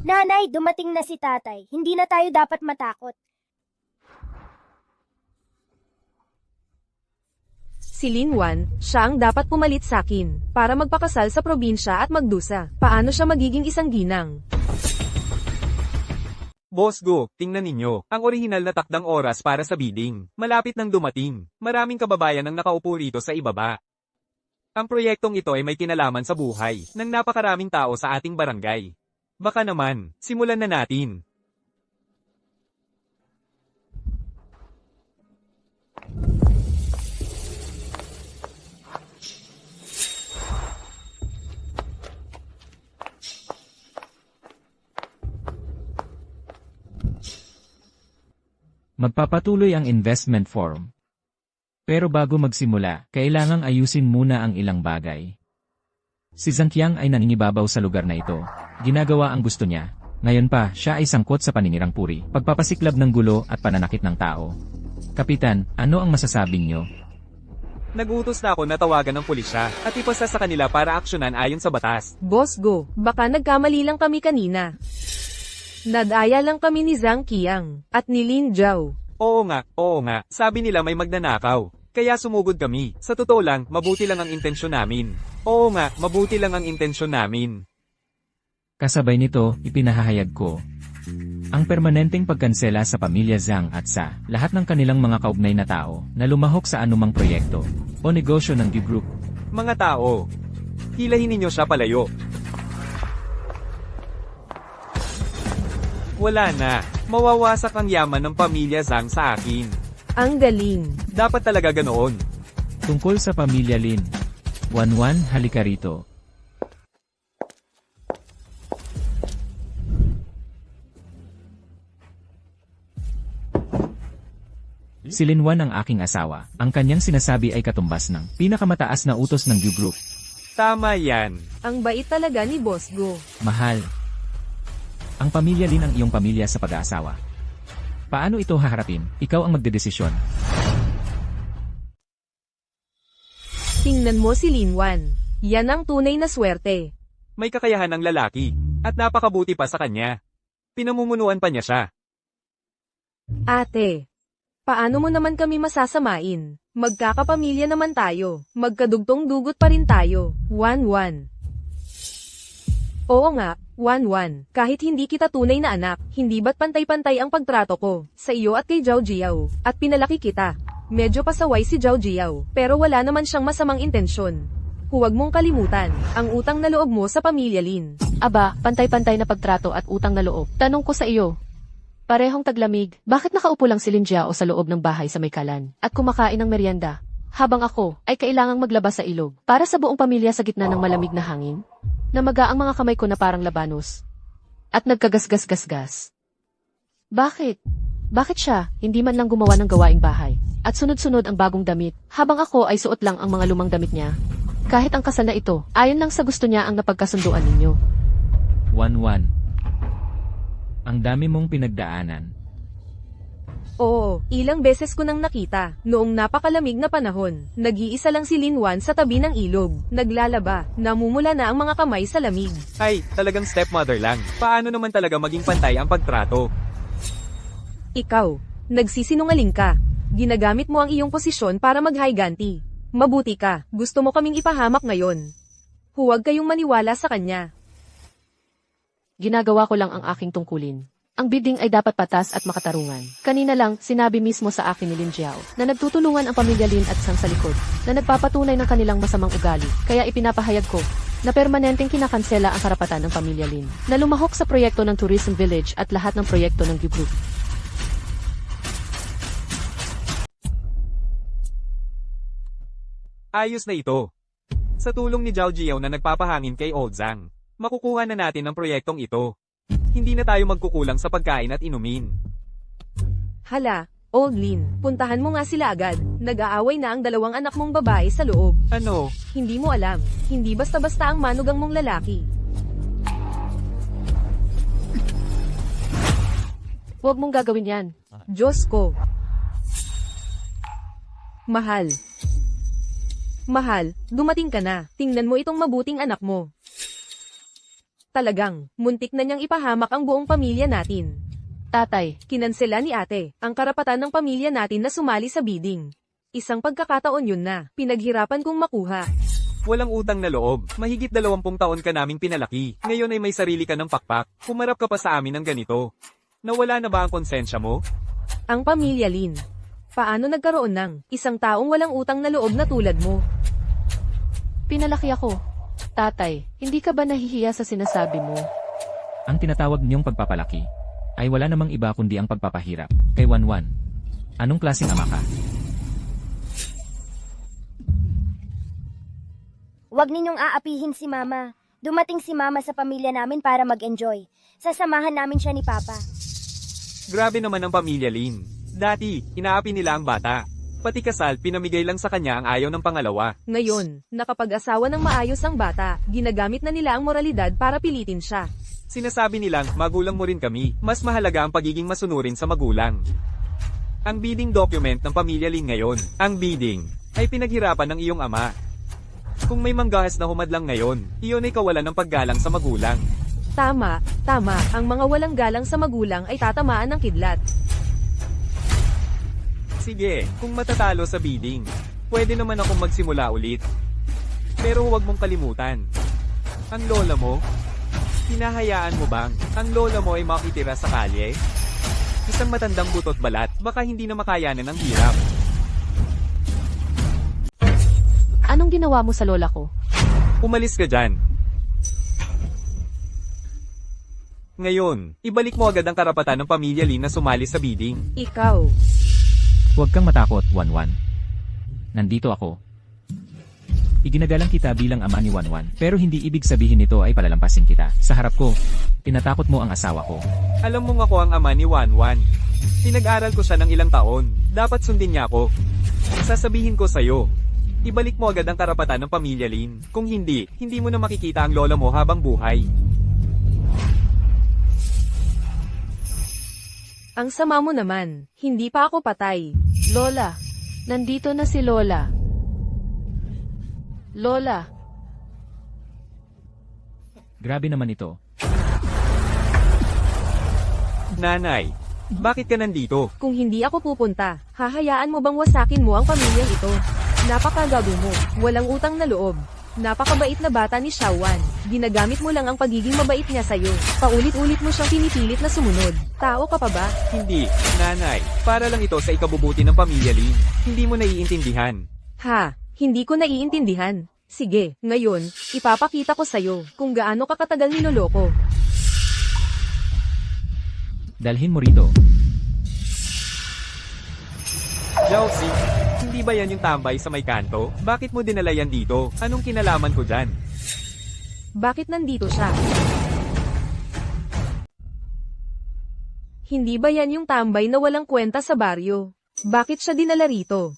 Nanay, dumating na si tatay. Hindi na tayo dapat matakot. Si Lin Wan, siya ang dapat pumalit sa akin para magpakasal sa probinsya at magdusa. Paano siya magiging isang ginang? Boss Go, tingnan ninyo, ang orihinal na takdang oras para sa bidding. Malapit nang dumating. Maraming kababayan ang nakaupo rito sa ibaba. Ang proyektong ito ay may kinalaman sa buhay ng napakaraming tao sa ating barangay. Baka naman, simulan na natin. Magpapatuloy ang investment forum. Pero bago magsimula, kailangang ayusin muna ang ilang bagay. Si Zhang Qiang ay nangingibabaw sa lugar na ito. Ginagawa ang gusto niya. Ngayon pa, siya ay sangkot sa paninirang puri, pagpapasiklab ng gulo at pananakit ng tao. Kapitan, ano ang masasabi niyo? Nagutos na ako na tawagan ng pulisya at ipasa sa kanila para aksyonan ayon sa batas. Boss Go, baka nagkamali lang kami kanina. Nadaya lang kami ni Zhang Qiang at ni Lin Zhao. Oo nga, sabi nila may magnanakaw. Kaya sumugod kami. Sa totoo lang, mabuti lang ang intensyon namin. Oo nga, mabuti lang ang intensyon namin. Kasabay nito, ipinahahayag ko ang permanenteng pagkansela sa pamilya Zhang at sa lahat ng kanilang mga kaugnay na tao na lumahok sa anumang proyekto o negosyo ng G-Group. Mga tao, hilahin ninyo siya palayo. Wala na. Mawawasak ang yaman ng pamilya Zhang sa akin. Ang galing. Dapat talaga ganoon. Tungkol sa pamilya Lin. Wanwan, halika rito. Si Lin Wan ang aking asawa. Ang kanyang sinasabi ay katumbas ng pinakamataas na utos ng Yu-Group. Tama yan. Ang bait talaga ni Boss Go. Mahal. Ang pamilya Lin ang iyong pamilya sa pag-aasawa. Paano ito haharapin? Ikaw ang magdedesisyon. Tingnan mo si Lin Wan. Yan ang tunay na swerte. May kakayahan ng lalaki, at napakabuti pa sa kanya. Pinamumunuan pa niya siya. Ate, paano mo naman kami masasamain? Magkakapamilya naman tayo. Magkadugtong dugot pa rin tayo. 1-1. Oo nga, 1-1. Kahit hindi kita tunay na anak, hindi ba't pantay-pantay ang pagtrato ko sa iyo at kay Zhao Jiao, at pinalaki kita. Medyo pasaway si Zhao Jiao, pero wala naman siyang masamang intensyon. Huwag mong kalimutan, ang utang na loob mo sa pamilya Lin. Aba, pantay-pantay na pagtrato at utang na loob. Tanong ko sa iyo. Parehong taglamig, bakit nakaupo lang si Lin Jiao sa loob ng bahay sa may kalan at kumakain ng merienda? Habang ako ay kailangang maglabas sa ilog para sa buong pamilya sa gitna ng malamig na hangin? Namaga ang mga kamay ko na parang labanos. At nagkagasgas-gasgas. Bakit? Bakit siya, hindi man lang gumawa ng gawaing bahay? At sunod-sunod ang bagong damit, habang ako ay suot lang ang mga lumang damit niya. Kahit ang kasal na ito, ayon lang sa gusto niya ang napagkasunduan ninyo. 1-1. Ang dami mong pinagdaanan. Oo, ilang beses ko nang nakita, noong napakalamig na panahon. Nag-iisa lang si Lin Wan sa tabi ng ilog, naglalaba, namumula na ang mga kamay sa lamig. Ay, talagang stepmother lang. Paano naman talaga maging pantay ang pagtrato? Ikaw, nagsisinungaling ka. Ginagamit mo ang iyong posisyon para mag-higanti. Mabuti ka, gusto mo kaming ipahamak ngayon. Huwag kayong maniwala sa kanya. Ginagawa ko lang ang aking tungkulin. Ang bidding ay dapat patas at makatarungan. Kanina lang, sinabi mismo sa akin ni Lin Jiao na nagtutulungan ang pamilya Lin at Sang sa likod, na nagpapatunay ng kanilang masamang ugali. Kaya ipinapahayag ko na permanenteng kinakansela ang karapatan ng pamilya Lin, na lumahok sa proyekto ng Tourism Village at lahat ng proyekto ng Yu Group. Ayos na ito. Sa tulong ni Zhao Jiao na nagpapahangin kay Old Zhang, makukuha na natin ang proyektong ito. Hindi na tayo magkukulang sa pagkain at inumin. Hala, Old Lin, puntahan mo nga sila agad. Nag-aaway na ang dalawang anak mong babae sa loob. Ano? Hindi mo alam, hindi basta-basta ang manugang mong lalaki. Huwag mong gagawin yan. Diyos ko. Mahal. Mahal, dumating ka na. Tingnan mo itong mabuting anak mo. Talagang, muntik na niyang ipahamak ang buong pamilya natin. Tatay, Kinansela ni ate, ang karapatan ng pamilya natin na sumali sa bidding. Isang pagkakataon yun na, pinaghirapan kong makuha. Walang utang na loob. Mahigit 20 taon ka naming pinalaki. Ngayon ay may sarili ka ng pakpak. Humarap ka pa sa amin ng ganito. Nawala na ba ang konsensya mo? Ang pamilya Lin. Paano nagkaroon ng isang taong walang utang na loob na tulad mo? pinalaki ako. Tatay, hindi ka ba nahihiya sa sinasabi mo? Ang tinatawag niyong pagpapalaki ay wala namang iba kundi ang pagpapahirap kay Wanwan. Anong klaseng ama ka? Huwag ninyong aapihin si Mama. Dumating si Mama sa pamilya namin para mag-enjoy. Sasamahan namin siya ni Papa. Grabe naman ang pamilya Lin. Dati, inaapi nila ang bata. Pati kasal, pinamigay lang sa kanya ang ayaw ng pangalawa. Ngayon, nakapag-asawa ng maayos ang bata, ginagamit na nila ang moralidad para pilitin siya. Sinasabi nilang, magulang mo rin kami. Mas mahalaga ang pagiging masunurin sa magulang. Ang bidding document ng pamilya Lin ngayon, ang bidding, ay pinaghirapan ng iyong ama. Kung may manggahas na humadlang ngayon, iyon ay kawalan ng paggalang sa magulang. Tama, tama, ang mga walang galang sa magulang ay tatamaan ng kidlat. Sige, kung matatalo sa bidding, pwede naman akong magsimula ulit. Pero huwag mong kalimutan. Ang lola mo, hinahayaan mo bang ang lola mo ay makitira sa kalye? Isang matandang butot balat, baka hindi na makayanan ng hirap. Anong ginawa mo sa lola ko? Umalis ka dyan. Ngayon, ibalik mo agad ang karapatan ng pamilya Lin na sumali sa bidding. Ikaw, Huwag kang matakot, Wanwan. Nandito ako. Iginagalang kita bilang ama ni Wanwan, pero hindi ibig sabihin nito ay palalampasin kita. Sa harap ko, tinatakot mo ang asawa ko. Alam mong ako ang ama ni Wanwan. Pinag-aral ko siya ng ilang taon. Dapat sundin niya ako. Sasabihin ko sa'yo, ibalik mo agad ang karapatan ng pamilya Lin. Kung hindi, hindi mo na makikita ang lola mo habang buhay. ang sama mo naman, hindi pa ako patay. Lola, nandito na si Lola. Lola. Grabe naman ito. Nanay, bakit ka nandito? Kung hindi ako pupunta, hahayaan mo bang wasakin mo ang pamilyang ito? Napakagago mo, walang utang na loob. Napakabait na bata ni Xiaowan. Ginagamit mo lang ang pagiging mabait niya sa'yo. Paulit-ulit mo siyang pinipilit na sumunod. Tao ka pa ba? Hindi, nanay. Para lang ito sa ikabubuti ng pamilya Lin. Hindi mo naiintindihan. Ha, hindi ko naiintindihan. Sige, ngayon, ipapakita ko sa'yo kung gaano ka katagal niloloko. Dalhin mo rito. Josie, hindi ba yan yung tambay sa may kanto? Bakit mo dinala yan dito? Anong kinalaman ko dyan? Bakit nandito siya? Hindi ba yan yung tambay na walang kwenta sa baryo? Bakit siya dinala rito?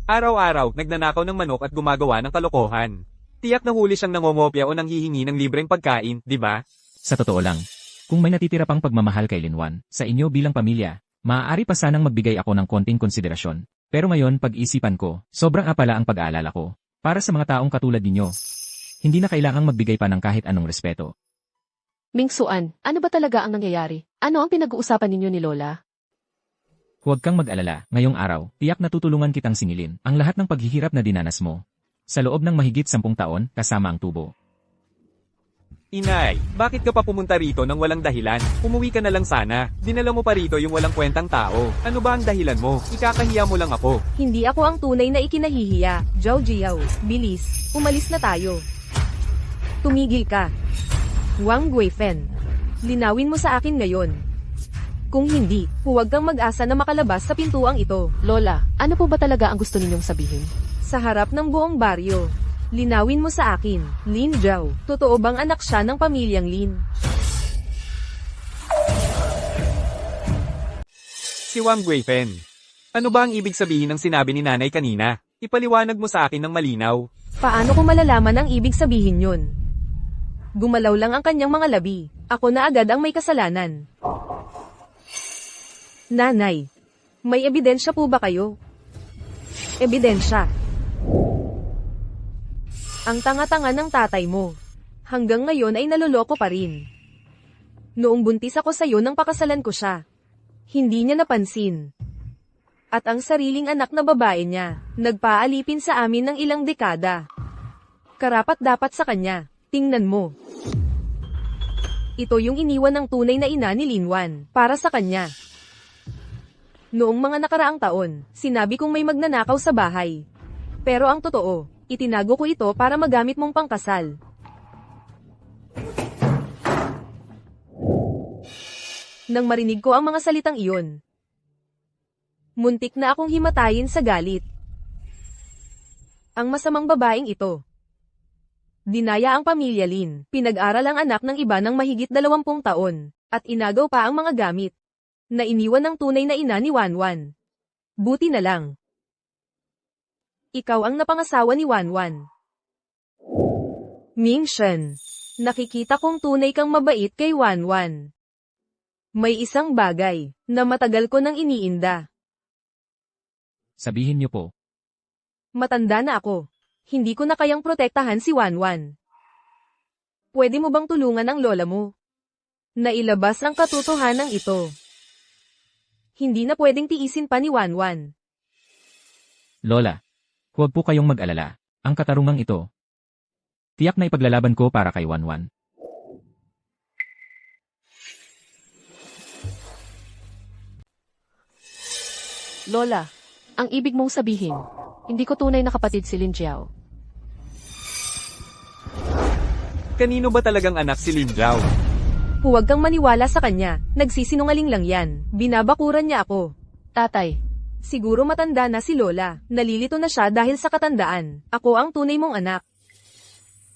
Araw-araw, nagnanakaw ng manok at gumagawa ng kalokohan. Tiyak na huli siyang nangongopya o nanghihingi ng libreng pagkain, di ba? Sa totoo lang, kung may natitira pang pagmamahal kay Linwan, sa inyo bilang pamilya, maaari pa sanang magbigay ako ng konting konsiderasyon. Pero ngayon pag-isipan ko, sobrang apala ang pag-aalala ko. Para sa mga taong katulad ninyo, hindi na kailangang magbigay pa ng kahit anong respeto. Mingsuan, ano ba talaga ang nangyayari? Ano ang pinag-uusapan ninyo ni Lola? Huwag kang mag-alala, ngayong araw, tiyak na tutulungan kitang singilin ang lahat ng paghihirap na dinanas mo. Sa loob ng mahigit 10 taon, kasama ang tubo. Inay, bakit ka pa pumunta rito nang walang dahilan? Umuwi ka na lang sana. Dinala mo pa rito yung walang kwentang tao. Ano ba ang dahilan mo? Ikakahiya mo lang ako. Hindi ako ang tunay na ikinahihiya. Zhao Jiao, bilis, umalis na tayo. Tumigil ka. Wang Guifen. Linawin mo sa akin ngayon. Kung hindi, huwag kang mag-asa na makalabas sa pintuang ito. Lola, ano po ba talaga ang gusto ninyong sabihin? Sa harap ng buong baryo. Linawin mo sa akin, Lin Zhao. Totoo bang anak siya ng pamilyang Lin? Si Wang Guifen. Ano ba ang ibig sabihin ng sinabi ni nanay kanina? Ipaliwanag mo sa akin ng malinaw. Paano ko malalaman ang ibig sabihin yun? Gumalaw lang ang kanyang mga labi. Ako na agad ang may kasalanan. Nanay, may ebidensya po ba kayo? Ebidensya. Ang tanga-tanga ng tatay mo. Hanggang ngayon ay naloloko pa rin. Noong buntis ako sa'yo nang pakasalan ko siya. Hindi niya napansin. At ang sariling anak na babae niya, nagpaalipin sa amin ng ilang dekada. Karapat dapat sa kanya, tingnan mo. Ito yung iniwan ng tunay na ina ni Linwan, para sa kanya. Noong mga nakaraang taon, sinabi kong may magnanakaw sa bahay. Pero ang totoo, itinago ko ito para magamit mong pangkasal. Nang marinig ko ang mga salitang iyon, muntik na akong himatayin sa galit. Ang masamang babaeng ito. Dinaya ang pamilya Lin, pinag-aral ang anak ng iba ng mahigit 20 taon, at inagaw pa ang mga gamit na iniwan ng tunay na ina ni Wanwan. Buti na lang. Ikaw ang napangasawa ni Wanwan. Mingshen, nakikita kong tunay kang mabait kay Wanwan. May isang bagay na matagal ko nang iniinda. Sabihin niyo po. Matanda na ako. Hindi ko na kayang protektahan si Wanwan. Pwede mo bang tulungan ang lola mo? Nailabas ang katotohanan ito. Hindi na pwedeng tiisin pa ni Wanwan. Lola, huwag po kayong mag-alala. Ang katarungang ito, tiyak na ipaglalaban ko para kay Wanwan. Lola, ang ibig mong sabihin, hindi ko tunay na kapatid si Lin Jiao. Kanino ba talagang anak si Lin Zhao? Huwag kang maniwala sa kanya, nagsisinungaling lang yan, binabakuran niya ako. Tatay, Siguro matanda na si Lola, nalilito na siya dahil sa katandaan. Ako ang tunay mong anak.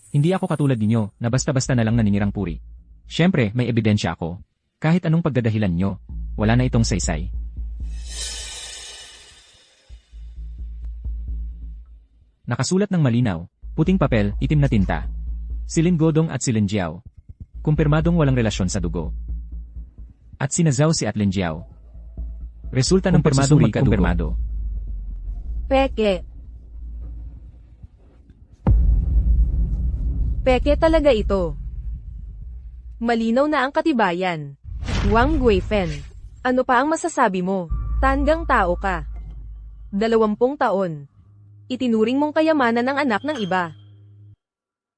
Hindi ako katulad ninyo na basta-basta na lang naninirang puri. Siyempre, may ebidensya ako. Kahit anong pagdadahilan nyo, wala na itong saysay. Nakasulat ng malinaw, puting papel, itim na tinta. Si Lin Godong at si Lin Jiao. Kumpirmadong walang relasyon sa dugo. At sina Zhao si at Lin Jiao. Resulta ng pirmadong magkadugo. Peke. Peke talaga ito. Malinaw na ang katibayan. Wang Guifen. Ano pa ang masasabi mo? Tandang tao ka. 20 taon. Itinuring mong kayamanan ng anak ng iba.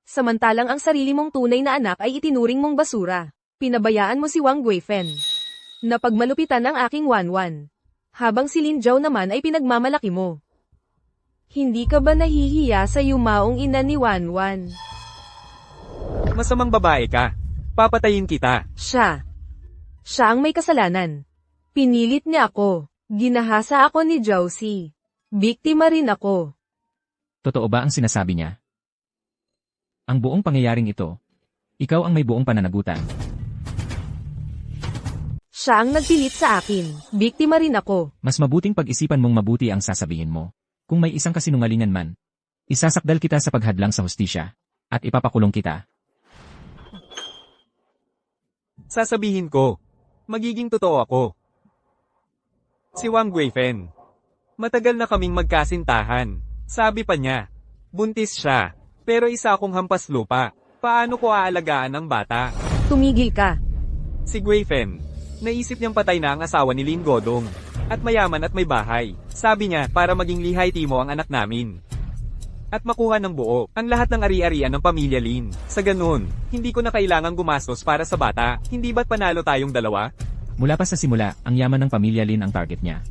Samantalang ang sarili mong tunay na anak ay itinuring mong basura. Pinabayaan mo si Wang Guifen. Napagmalupitan ang aking Wanwan. Habang si Lin Zhao naman ay pinagmamalaki mo. Hindi ka ba nahihiya sa yumaong ina ni Wanwan? Masamang babae ka. Papatayin kita. Siya. Siya ang may kasalanan. Pinilit niya ako. Ginahasa ako ni Josie. Biktima rin ako. Totoo ba ang sinasabi niya? Ang buong pangyayaring ito, ikaw ang may buong pananagutan. Siya ang nagpilit sa akin. Biktima rin ako. Mas mabuting pag-isipan mong mabuti ang sasabihin mo. Kung may isang kasinungalingan man, isasakdal kita sa paghadlang sa hustisya, at ipapakulong kita. Sasabihin ko. Magiging totoo ako. Si Wang Guifen. Matagal na kaming magkasintahan. Sabi pa niya. Buntis siya. Pero isa akong hampas lupa. Paano ko aalagaan ang bata? Tumigil ka. Si Guifen. Naisip niyang patay na ang asawa ni Lin Godong. At mayaman at may bahay. Sabi niya para maging lihay timo ang anak namin. At makuha ng buo ang lahat ng ari-arian ng pamilya Lin. Sa ganun, hindi ko na kailangang gumastos para sa bata. Hindi ba't panalo tayong dalawa? Mula pa sa simula, ang yaman ng pamilya Lin ang target niya.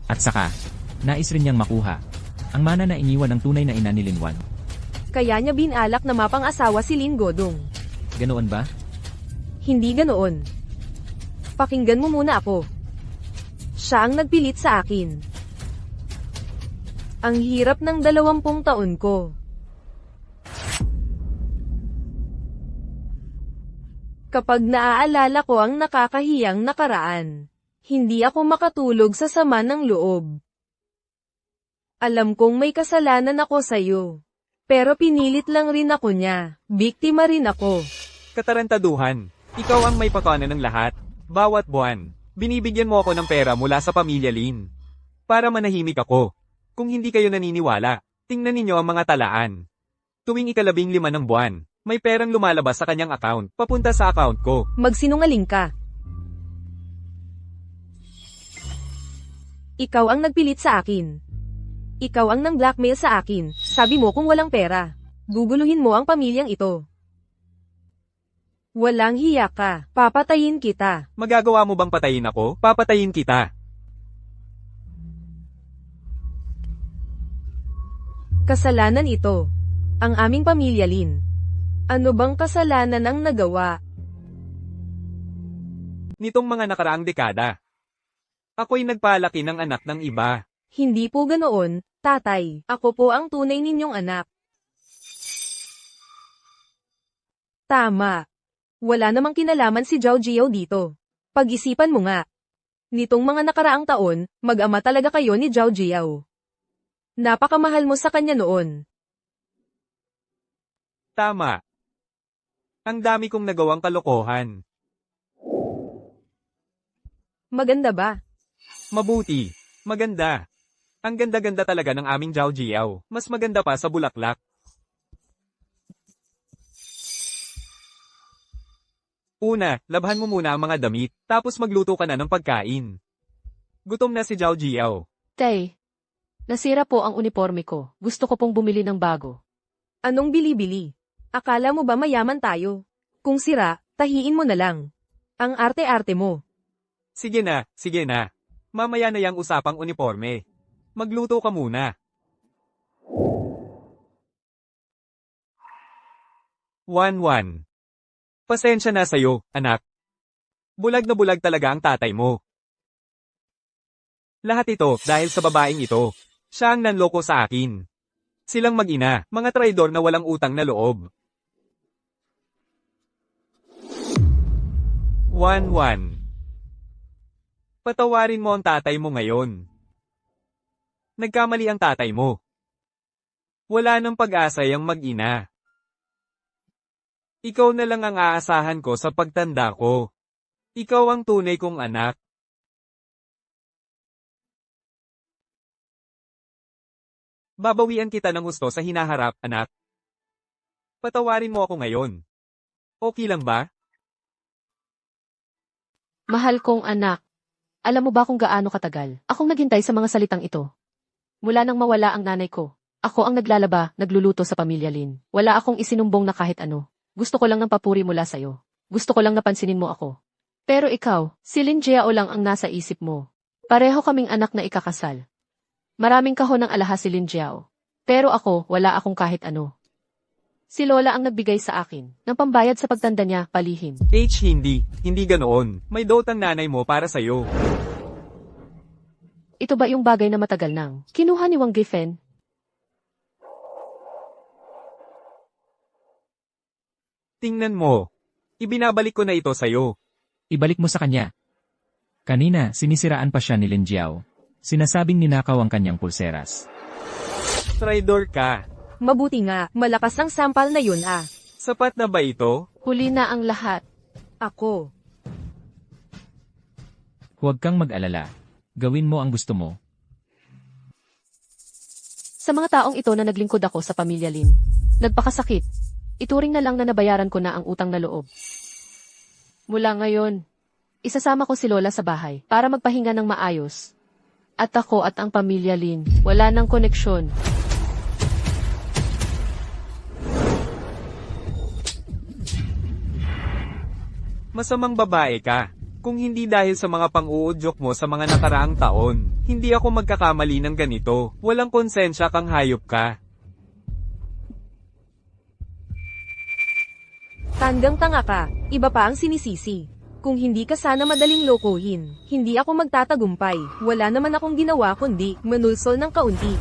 At saka, nais rin niyang makuha ang mana na iniwan ng tunay na ina ni Linwan. Kaya niya binalak na mapang-asawa si Lin Godong. Ganoon ba? Hindi ganoon. Pakinggan mo muna ako. Siya ang nagpilit sa akin. Ang hirap ng 20 taon ko. Kapag naaalala ko ang nakakahiyang nakaraan, hindi ako makatulog sa sama ng loob. Alam kong may kasalanan ako sa'yo. Pero pinilit lang rin ako niya. Biktima rin ako. Katarantaduhan. Ikaw ang may pakana ng lahat. Bawat buwan, binibigyan mo ako ng pera mula sa pamilya Lin. Para manahimik ako. Kung hindi kayo naniniwala, tingnan ninyo ang mga talaan. Tuwing ika-15 ng buwan, may perang lumalabas sa kanyang account, papunta sa account ko. Magsinungaling ka. Ikaw ang nagpilit sa akin. Ikaw ang nang blackmail sa akin. Sabi mo kung walang pera, guguluhin mo ang pamilyang ito. Walang hiya ka. Papatayin kita. Magagawa mo bang patayin ako? Papatayin kita. Kasalanan ito. Ang aming pamilya Lin. Ano bang kasalanan ang nagawa? Nitong mga nakaraang dekada, ako'y nagpalaki ng anak ng iba. Hindi po ganoon, tatay. Ako po ang tunay ninyong anak. Tama. Wala namang kinalaman si Zhao Jiao dito. Pag-isipan mo nga. Nitong mga nakaraang taon, mag-ama talaga kayo ni Zhao Jiao. Napakamahal mo sa kanya noon. Tama. Ang dami kong nagawang kalokohan. Maganda ba? Mabuti. Maganda. Ang ganda-ganda talaga ng aming Zhao Jiao. Mas maganda pa sa bulaklak. Una, labhan mo muna ang mga damit, tapos magluto ka na ng pagkain. Gutom na si Zhao Jiao. Tay, nasira po ang uniforme ko. Gusto ko pong bumili ng bago. Anong bili-bili? Akala mo ba mayaman tayo? Kung sira, tahiin mo na lang. Ang arte-arte mo. Sige na, sige na. Mamaya na yang usapang uniforme. Magluto ka muna. Wan. Pasensya na sa'yo, anak. Bulag na bulag talaga ang tatay mo. Lahat ito dahil sa babaeng ito. Siya ang nanloko sa akin. Silang mag-ina, mga traidor na walang utang na loob. Wan. Patawarin mo ang tatay mo ngayon. Nagkamali ang tatay mo. Wala nang pag-asa yang mag-ina. Ikaw na lang ang aasahan ko sa pagtanda ko. Ikaw ang tunay kong anak. Babawian kita ng gusto sa hinaharap, anak. Patawarin mo ako ngayon. Okay lang ba? Mahal kong anak. Alam mo ba kung gaano katagal akong naghintay sa mga salitang ito? Mula nang mawala ang nanay ko, ako ang naglalaba, nagluluto sa pamilya Lin. Wala akong isinumbong na kahit ano. Gusto ko lang ng papuri mula sa'yo. Gusto ko lang napansinin mo ako. Pero ikaw, si Lin Jiao lang ang nasa isip mo. Pareho kaming anak na ikakasal. Maraming kahon ng alahas si Lin Jiao. Pero ako, wala akong kahit ano. Si Lola ang nagbigay sa akin ng pambayad sa pagtanda niya, palihim. Hindi. Hindi ganoon. May dot ang nanay mo para sa'yo. Ito ba yung bagay na matagal nang kinuha ni Wang Gifen? Tingnan mo. Ibinabalik ko na ito sa'yo. Ibalik mo sa kanya. Kanina, sinisiraan pa siya ni Lin Jiao. Sinasabing ninakaw ang kanyang pulseras. Traidor ka. Mabuti nga, malakas ang sampal na yun ah. Sapat na ba ito? Huli na ang lahat. Ako. Huwag kang mag-alala. Gawin mo ang gusto mo. Sa mga taong ito na naglingkod ako sa pamilya Lin, nagpakasakit. Ituring na lang na nabayaran ko na ang utang na loob. Mula ngayon, isasama ko si Lola sa bahay para magpahinga ng maayos. At ako at ang pamilya Lin, wala ng koneksyon. Masamang babae ka. Kung hindi dahil sa mga pang-uudyok mo sa mga nakaraang taon, hindi ako magkakamali ng ganito. Walang konsensya kang hayop ka. Tandang-tanga ka, iba pa ang sinisisi. Kung hindi ka sana madaling lokohin, hindi ako magtatagumpay. Wala naman akong ginawa kundi manulsol ng kaunti.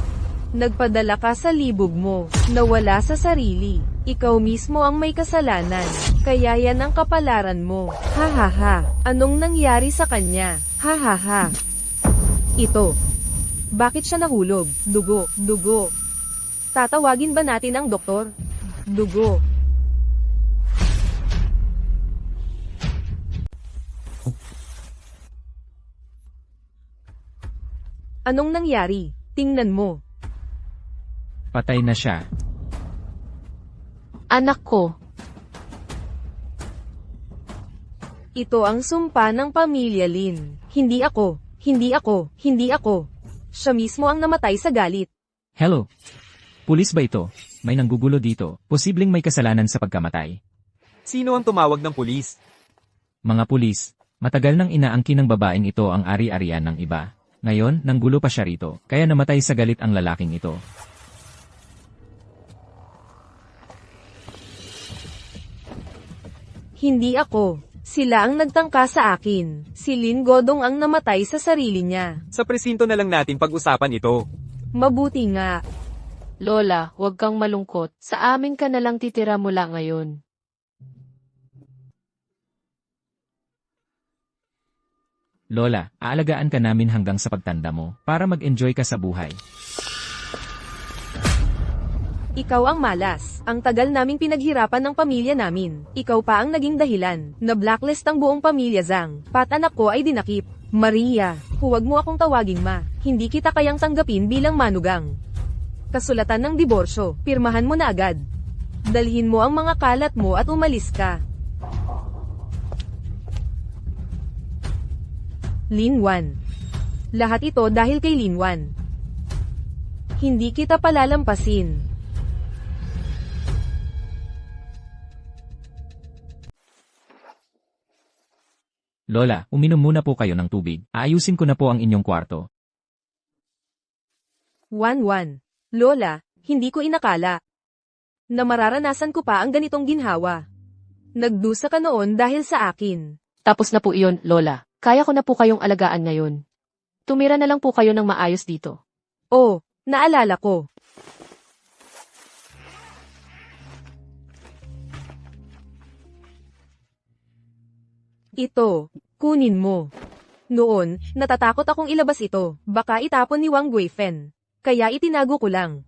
Nagpadala ka sa libog mo, nawala sa sarili. Ikaw mismo ang may kasalanan, kaya yan ang kapalaran mo. Ha ha ha, anong nangyari sa kanya? Ha ha ha. Ito. Bakit siya nahulog? Dugo, dugo. Tatawagin ba natin ang doktor? Dugo. Anong nangyari? Tingnan mo. Patay na siya. Anak ko, Ito ang sumpa ng pamilya Lin. Hindi ako, hindi ako, hindi ako. Siya mismo ang namatay sa galit. Hello? Pulis ba ito? May nanggugulo dito. Posibleng may kasalanan sa pagkamatay. Sino ang tumawag ng pulis? Mga pulis, matagal nang inaangkin ng babaeng ito ang ari-arian ng iba. Ngayon, nanggulo pa siya rito, kaya namatay sa galit ang lalaking ito. Hindi ako. Sila ang nagtangka sa akin. Si Lin Godong ang namatay sa sarili niya. Sa presinto na lang natin pag-usapan ito. Mabuti nga. Lola, huwag kang malungkot. Sa amin ka na lang titira mula ngayon. Lola, aalagaan ka namin hanggang sa pagtanda mo, para mag-enjoy ka sa buhay. Ikaw ang malas. Ang tagal naming pinaghirapan ng pamilya namin. Ikaw pa ang naging dahilan. Na-blacklist ang buong pamilya Zhang. Pat anak ko ay dinakip. Maria, huwag mo akong tawaging ma. Hindi kita kayang tanggapin bilang manugang. Kasulatan ng diborsyo, pirmahan mo na agad. Dalhin mo ang mga kalat mo at umalis ka. Lin Wan. Lahat ito dahil kay Lin Wan. Hindi kita palalampasin. Lola, uminom muna po kayo ng tubig. Aayusin ko na po ang inyong kwarto. Wan. Lola, hindi ko inakala na mararanasan ko pa ang ganitong ginhawa. Nagdusa ka noon dahil sa akin. Tapos na po iyon, Lola. Kaya ko na po kayong alagaan ngayon. Tumira na lang po kayo ng maayos dito. Oh, naalala ko. Ito, kunin mo. Noon, natatakot akong ilabas ito, baka itapon ni Wang Guifen. Kaya itinago ko lang.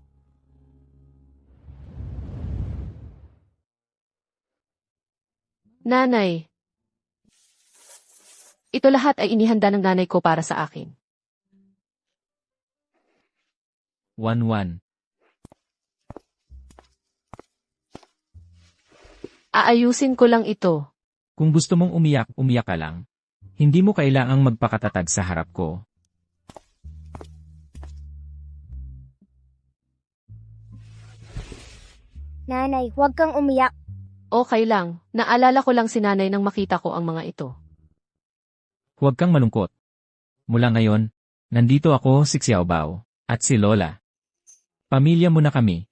Nanay. Ito lahat ay inihanda ng nanay ko para sa akin. 1-1. Aayusin ko lang ito. Kung gusto mong umiyak, umiyak ka lang. Hindi mo kailangang magpakatatag sa harap ko. Nanay, huwag kang umiyak. Okay lang, naalala ko lang si nanay nang makita ko ang mga ito. Huwag kang malungkot. Mula ngayon, nandito ako, si Xiaobao, at si Lola. Pamilya mo na kami.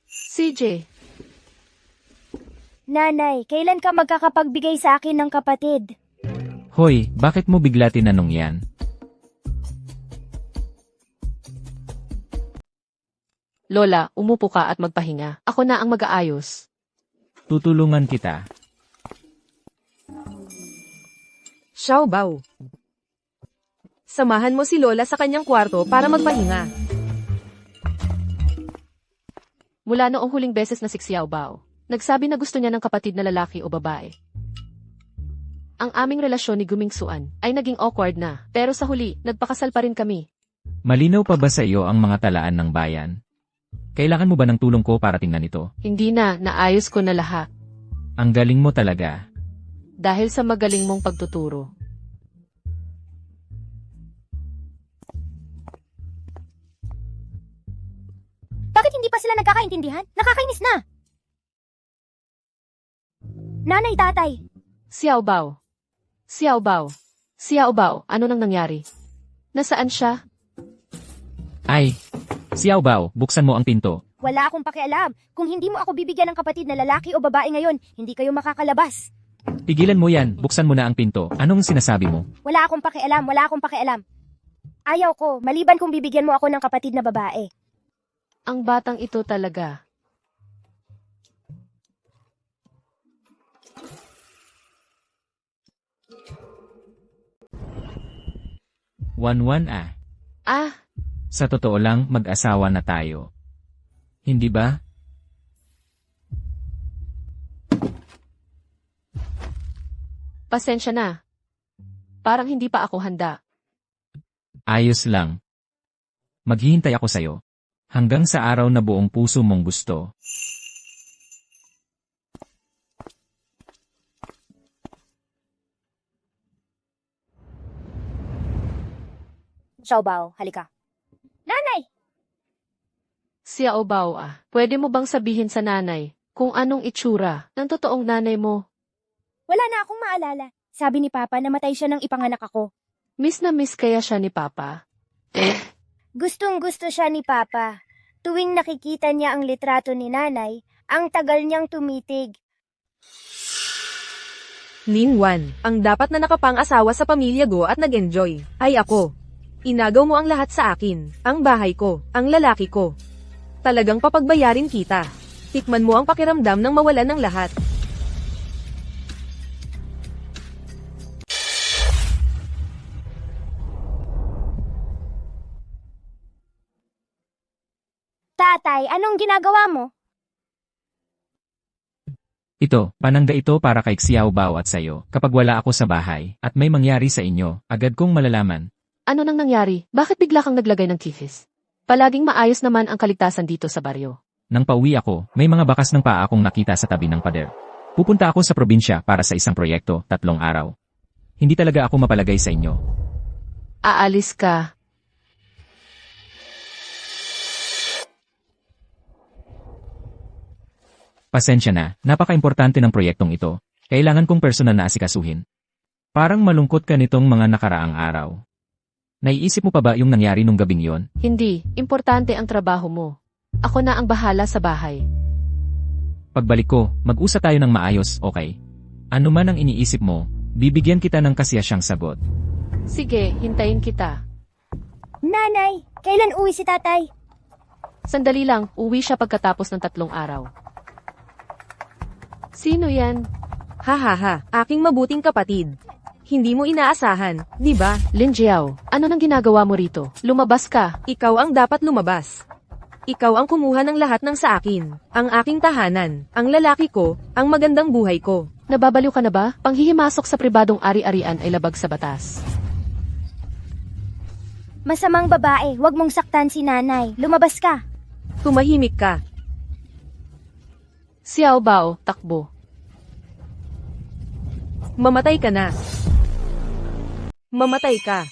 CJ, Nanay, kailan ka magkakapagbigay sa akin ng kapatid? Hoy, bakit mo bigla tinanong yan? Lola, umupo ka at magpahinga. Ako na ang mag-aayos. Tutulungan kita. Xiaobao. Samahan mo si Lola sa kanyang kwarto para magpahinga. Mula noong huling beses na si Xiaobao, nagsabi na gusto niya ng kapatid na lalaki o babae. Ang aming relasyon ni Gumingsuan ay naging awkward na, pero sa huli, nagpakasal pa rin kami. Malinaw pa ba sa iyo ang mga talaan ng bayan? Kailangan mo ba ng tulong ko para tingnan ito? Hindi na, naayos ko na lahat. Ang galing mo talaga. Dahil sa magaling mong pagtuturo. Bakit hindi pa sila nagkakaintindihan? Nakakainis na! Nanay, tatay, Xiaobao. Xiaobao. Xiaobao, ano nang nangyari? Nasaan siya? Ay, Xiaobao, buksan mo ang pinto. wala akong pakialam. Kung hindi mo ako bibigyan ng kapatid na lalaki o babae ngayon, hindi kayo makakalabas. Tigilan mo yan, buksan mo na ang pinto. Anong sinasabi mo? Wala akong pakialam, wala akong pakialam. Ayaw ko, maliban kung bibigyan mo ako ng kapatid na babae. Ang batang ito talaga. Wan-wan ah. Ah, Sa totoo lang, mag-asawa na tayo. Hindi ba? pasensya na. Parang hindi pa ako handa. Ayos lang. Maghihintay ako sa'yo. Hanggang sa araw na buong puso mong gusto. Xiaobao, halika. Nanay! Xiaobao ah, pwede mo bang sabihin sa nanay kung anong itsura ng totoong nanay mo? Wala na akong maalala. Sabi ni Papa, namatay siya nang ipanganak ako. Miss na miss kaya siya ni Papa? Gustong-gusto siya ni Papa. Tuwing nakikita niya ang litrato ni Nanay, ang tagal niyang tumitig. Ningwan, ang dapat na nakapang-asawa sa pamilya Go at nag-enjoy, ay ako. Inagaw mo ang lahat sa akin, ang bahay ko, ang lalaki ko. Talagang papagbayarin kita. Tikman mo ang pakiramdam ng mawalan ng lahat. Tatay, anong ginagawa mo? Ito, panangga ito para kay Xiaobao at sayo. Kapag wala ako sa bahay, at may mangyari sa inyo, agad kong malalaman. Ano nang nangyari? Bakit bigla kang naglagay ng kihis? Palaging maayos naman ang kaligtasan dito sa baryo. Nang pauwi ako, may mga bakas ng paa akong nakita sa tabi ng pader. Pupunta ako sa probinsya para sa isang proyekto, 3 araw. Hindi talaga ako mapalagay sa inyo. Aalis ka. Pasensya na, napaka-importante ng proyektong ito. Kailangan kong personal na asikasuhin. Parang malungkot ka nitong mga nakaraang araw. Naiisip mo pa ba yung nangyari nung gabing yon? Hindi, importante ang trabaho mo. Ako na ang bahala sa bahay. Pagbalik ko, mag-usap tayo ng maayos, okay? Ano man ang iniisip mo, bibigyan kita ng kasiyasyang sagot. Sige, hintayin kita. Nanay, kailan uwi si tatay? Sandali lang, uwi siya pagkatapos ng 3 araw. Sino yan? Hahaha, aking mabuting kapatid. Hindi mo inaasahan, di ba? Lin Jiao, ano nang ginagawa mo rito? Lumabas ka. Ikaw ang dapat lumabas. Ikaw ang kumuha ng lahat ng sa akin. Ang aking tahanan, ang lalaki ko, ang magandang buhay ko. Nababaliw ka na ba? Panghihimasok sa pribadong ari-arian ay labag sa batas. Masamang babae, wag mong saktan si Nanay. Lumabas ka. Tumahimik ka. Xiaobao, takbo. Mamatay ka na. Mamatay ka.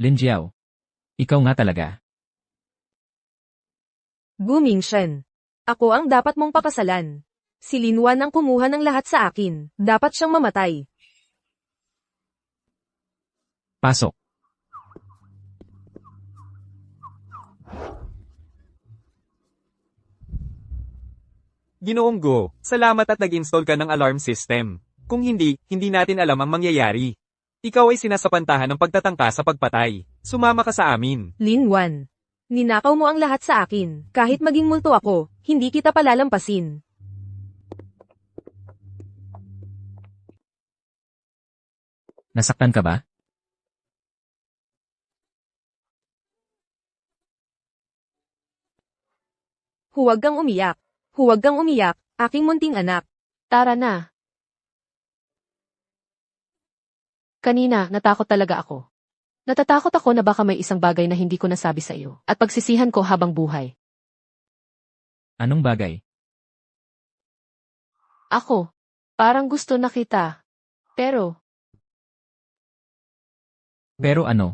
Lin Jiao. Ikaw nga talaga. Gu Mingshen. Ako ang dapat mong pakasalan. Si Lin Wan ang kumuha ng lahat sa akin. Dapat siyang mamatay. Pasok. Ginoong Go, salamat at nag-install ka ng alarm system. Kung hindi, hindi natin alam ang mangyayari. Ikaw ay sinasapantahan ng pagtatangka sa pagpatay. Sumama ka sa amin. Lin Wan. Ninakaw mo ang lahat sa akin. Kahit maging multo ako, hindi kita palalampasin. Nasaktan ka ba? Huwag kang umiyak. Huwag kang umiyak, aking munting anak. Tara na. Kanina, natakot talaga ako. Natatakot ako na baka may isang bagay na hindi ko nasabi sa iyo, at pagsisihan ko habang buhay. Anong bagay? Ako, parang gusto na kita. Pero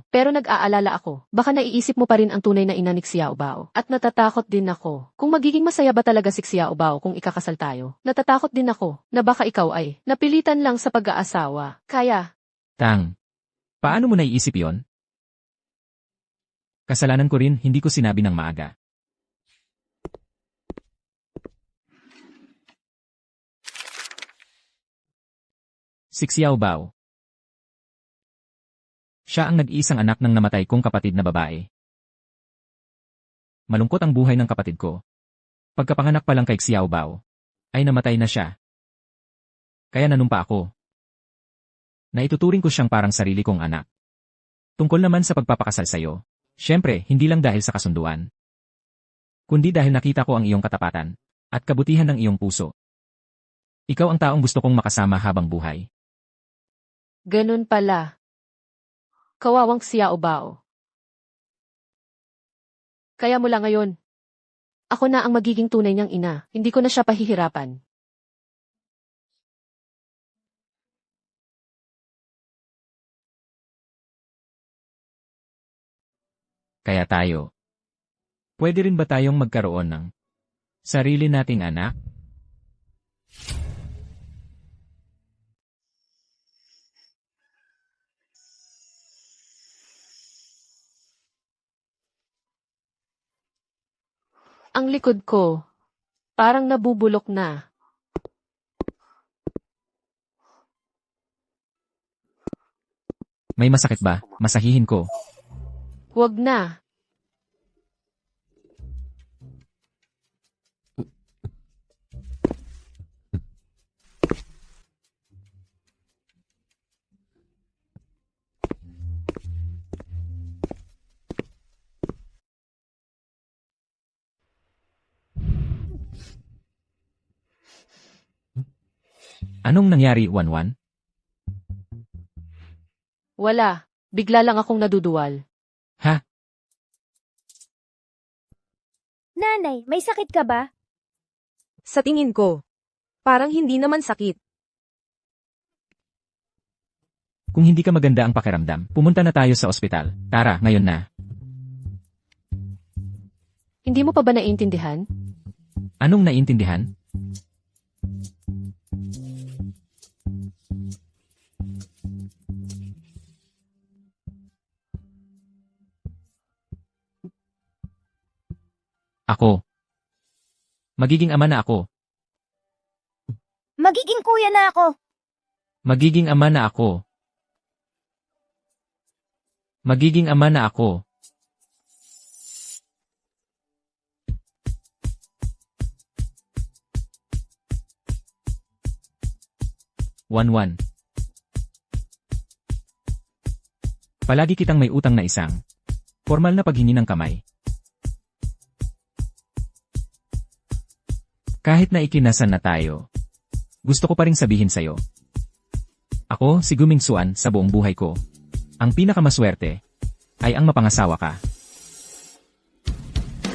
Pero nag-aalala ako, baka naiisip mo pa rin ang tunay na ina ni Xiao Bao. At natatakot din ako, kung magiging masaya ba talaga si Xiao Bao kung ikakasal tayo. Natatakot din ako, na baka ikaw ay napilitan lang sa pag-aasawa. Kaya, Tang. Paano mo naiisip yon? Kasalanan ko rin, hindi ko sinabi ng maaga. Si Xiao Bao. Siya ang nag-iisang anak ng namatay kong kapatid na babae. Malungkot ang buhay ng kapatid ko. Pagkapanganak pa lang kay Xiao Bao, ay namatay na siya. Kaya nanumpa ako. Naituturing ko siyang parang sarili kong anak. Tungkol naman sa pagpapakasal sa'yo, syempre hindi lang dahil sa kasunduan. Kundi dahil nakita ko ang iyong katapatan, at kabutihan ng iyong puso. Ikaw ang taong gusto kong makasama habang buhay. ganun pala. Kawawang Xiao Bao. Kaya mula ngayon, ako na ang magiging tunay niyang ina, hindi ko na siya pahihirapan. Kaya tayo. Pwede rin ba tayong magkaroon ng sarili nating anak? Ang likod ko, parang nabubulok na. May masakit ba? Masahihin ko. Huwag na. Anong nangyari, Wanwan? Wala. Bigla lang akong naduduwal. Ha? Nanay, may sakit ka ba? Sa tingin ko, parang hindi naman sakit. Kung hindi ka maganda ang pakiramdam, pumunta na tayo sa ospital. Tara, ngayon na. Hindi mo pa ba naiintindihan? Anong naiintindihan? Ako. Magiging ama na ako. Magiging kuya na ako. Magiging ama na ako. Magiging ama na ako. Wanwan. Palagi kitang may utang na isang formal na paghingi ng kamay. Kahit na ikinasan na tayo, gusto ko pa ring sabihin sa'yo. Ako, si Guming Suan, sa buong buhay ko, ang pinakamaswerte ay ang mapangasawa ka.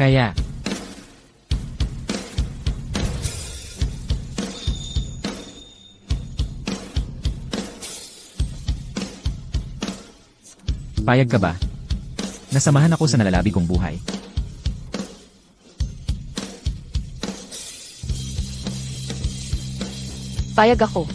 Kaya, Payag ka ba? Nasamahan ako sa nalalabi kong buhay. Payag ako.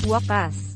Wakas.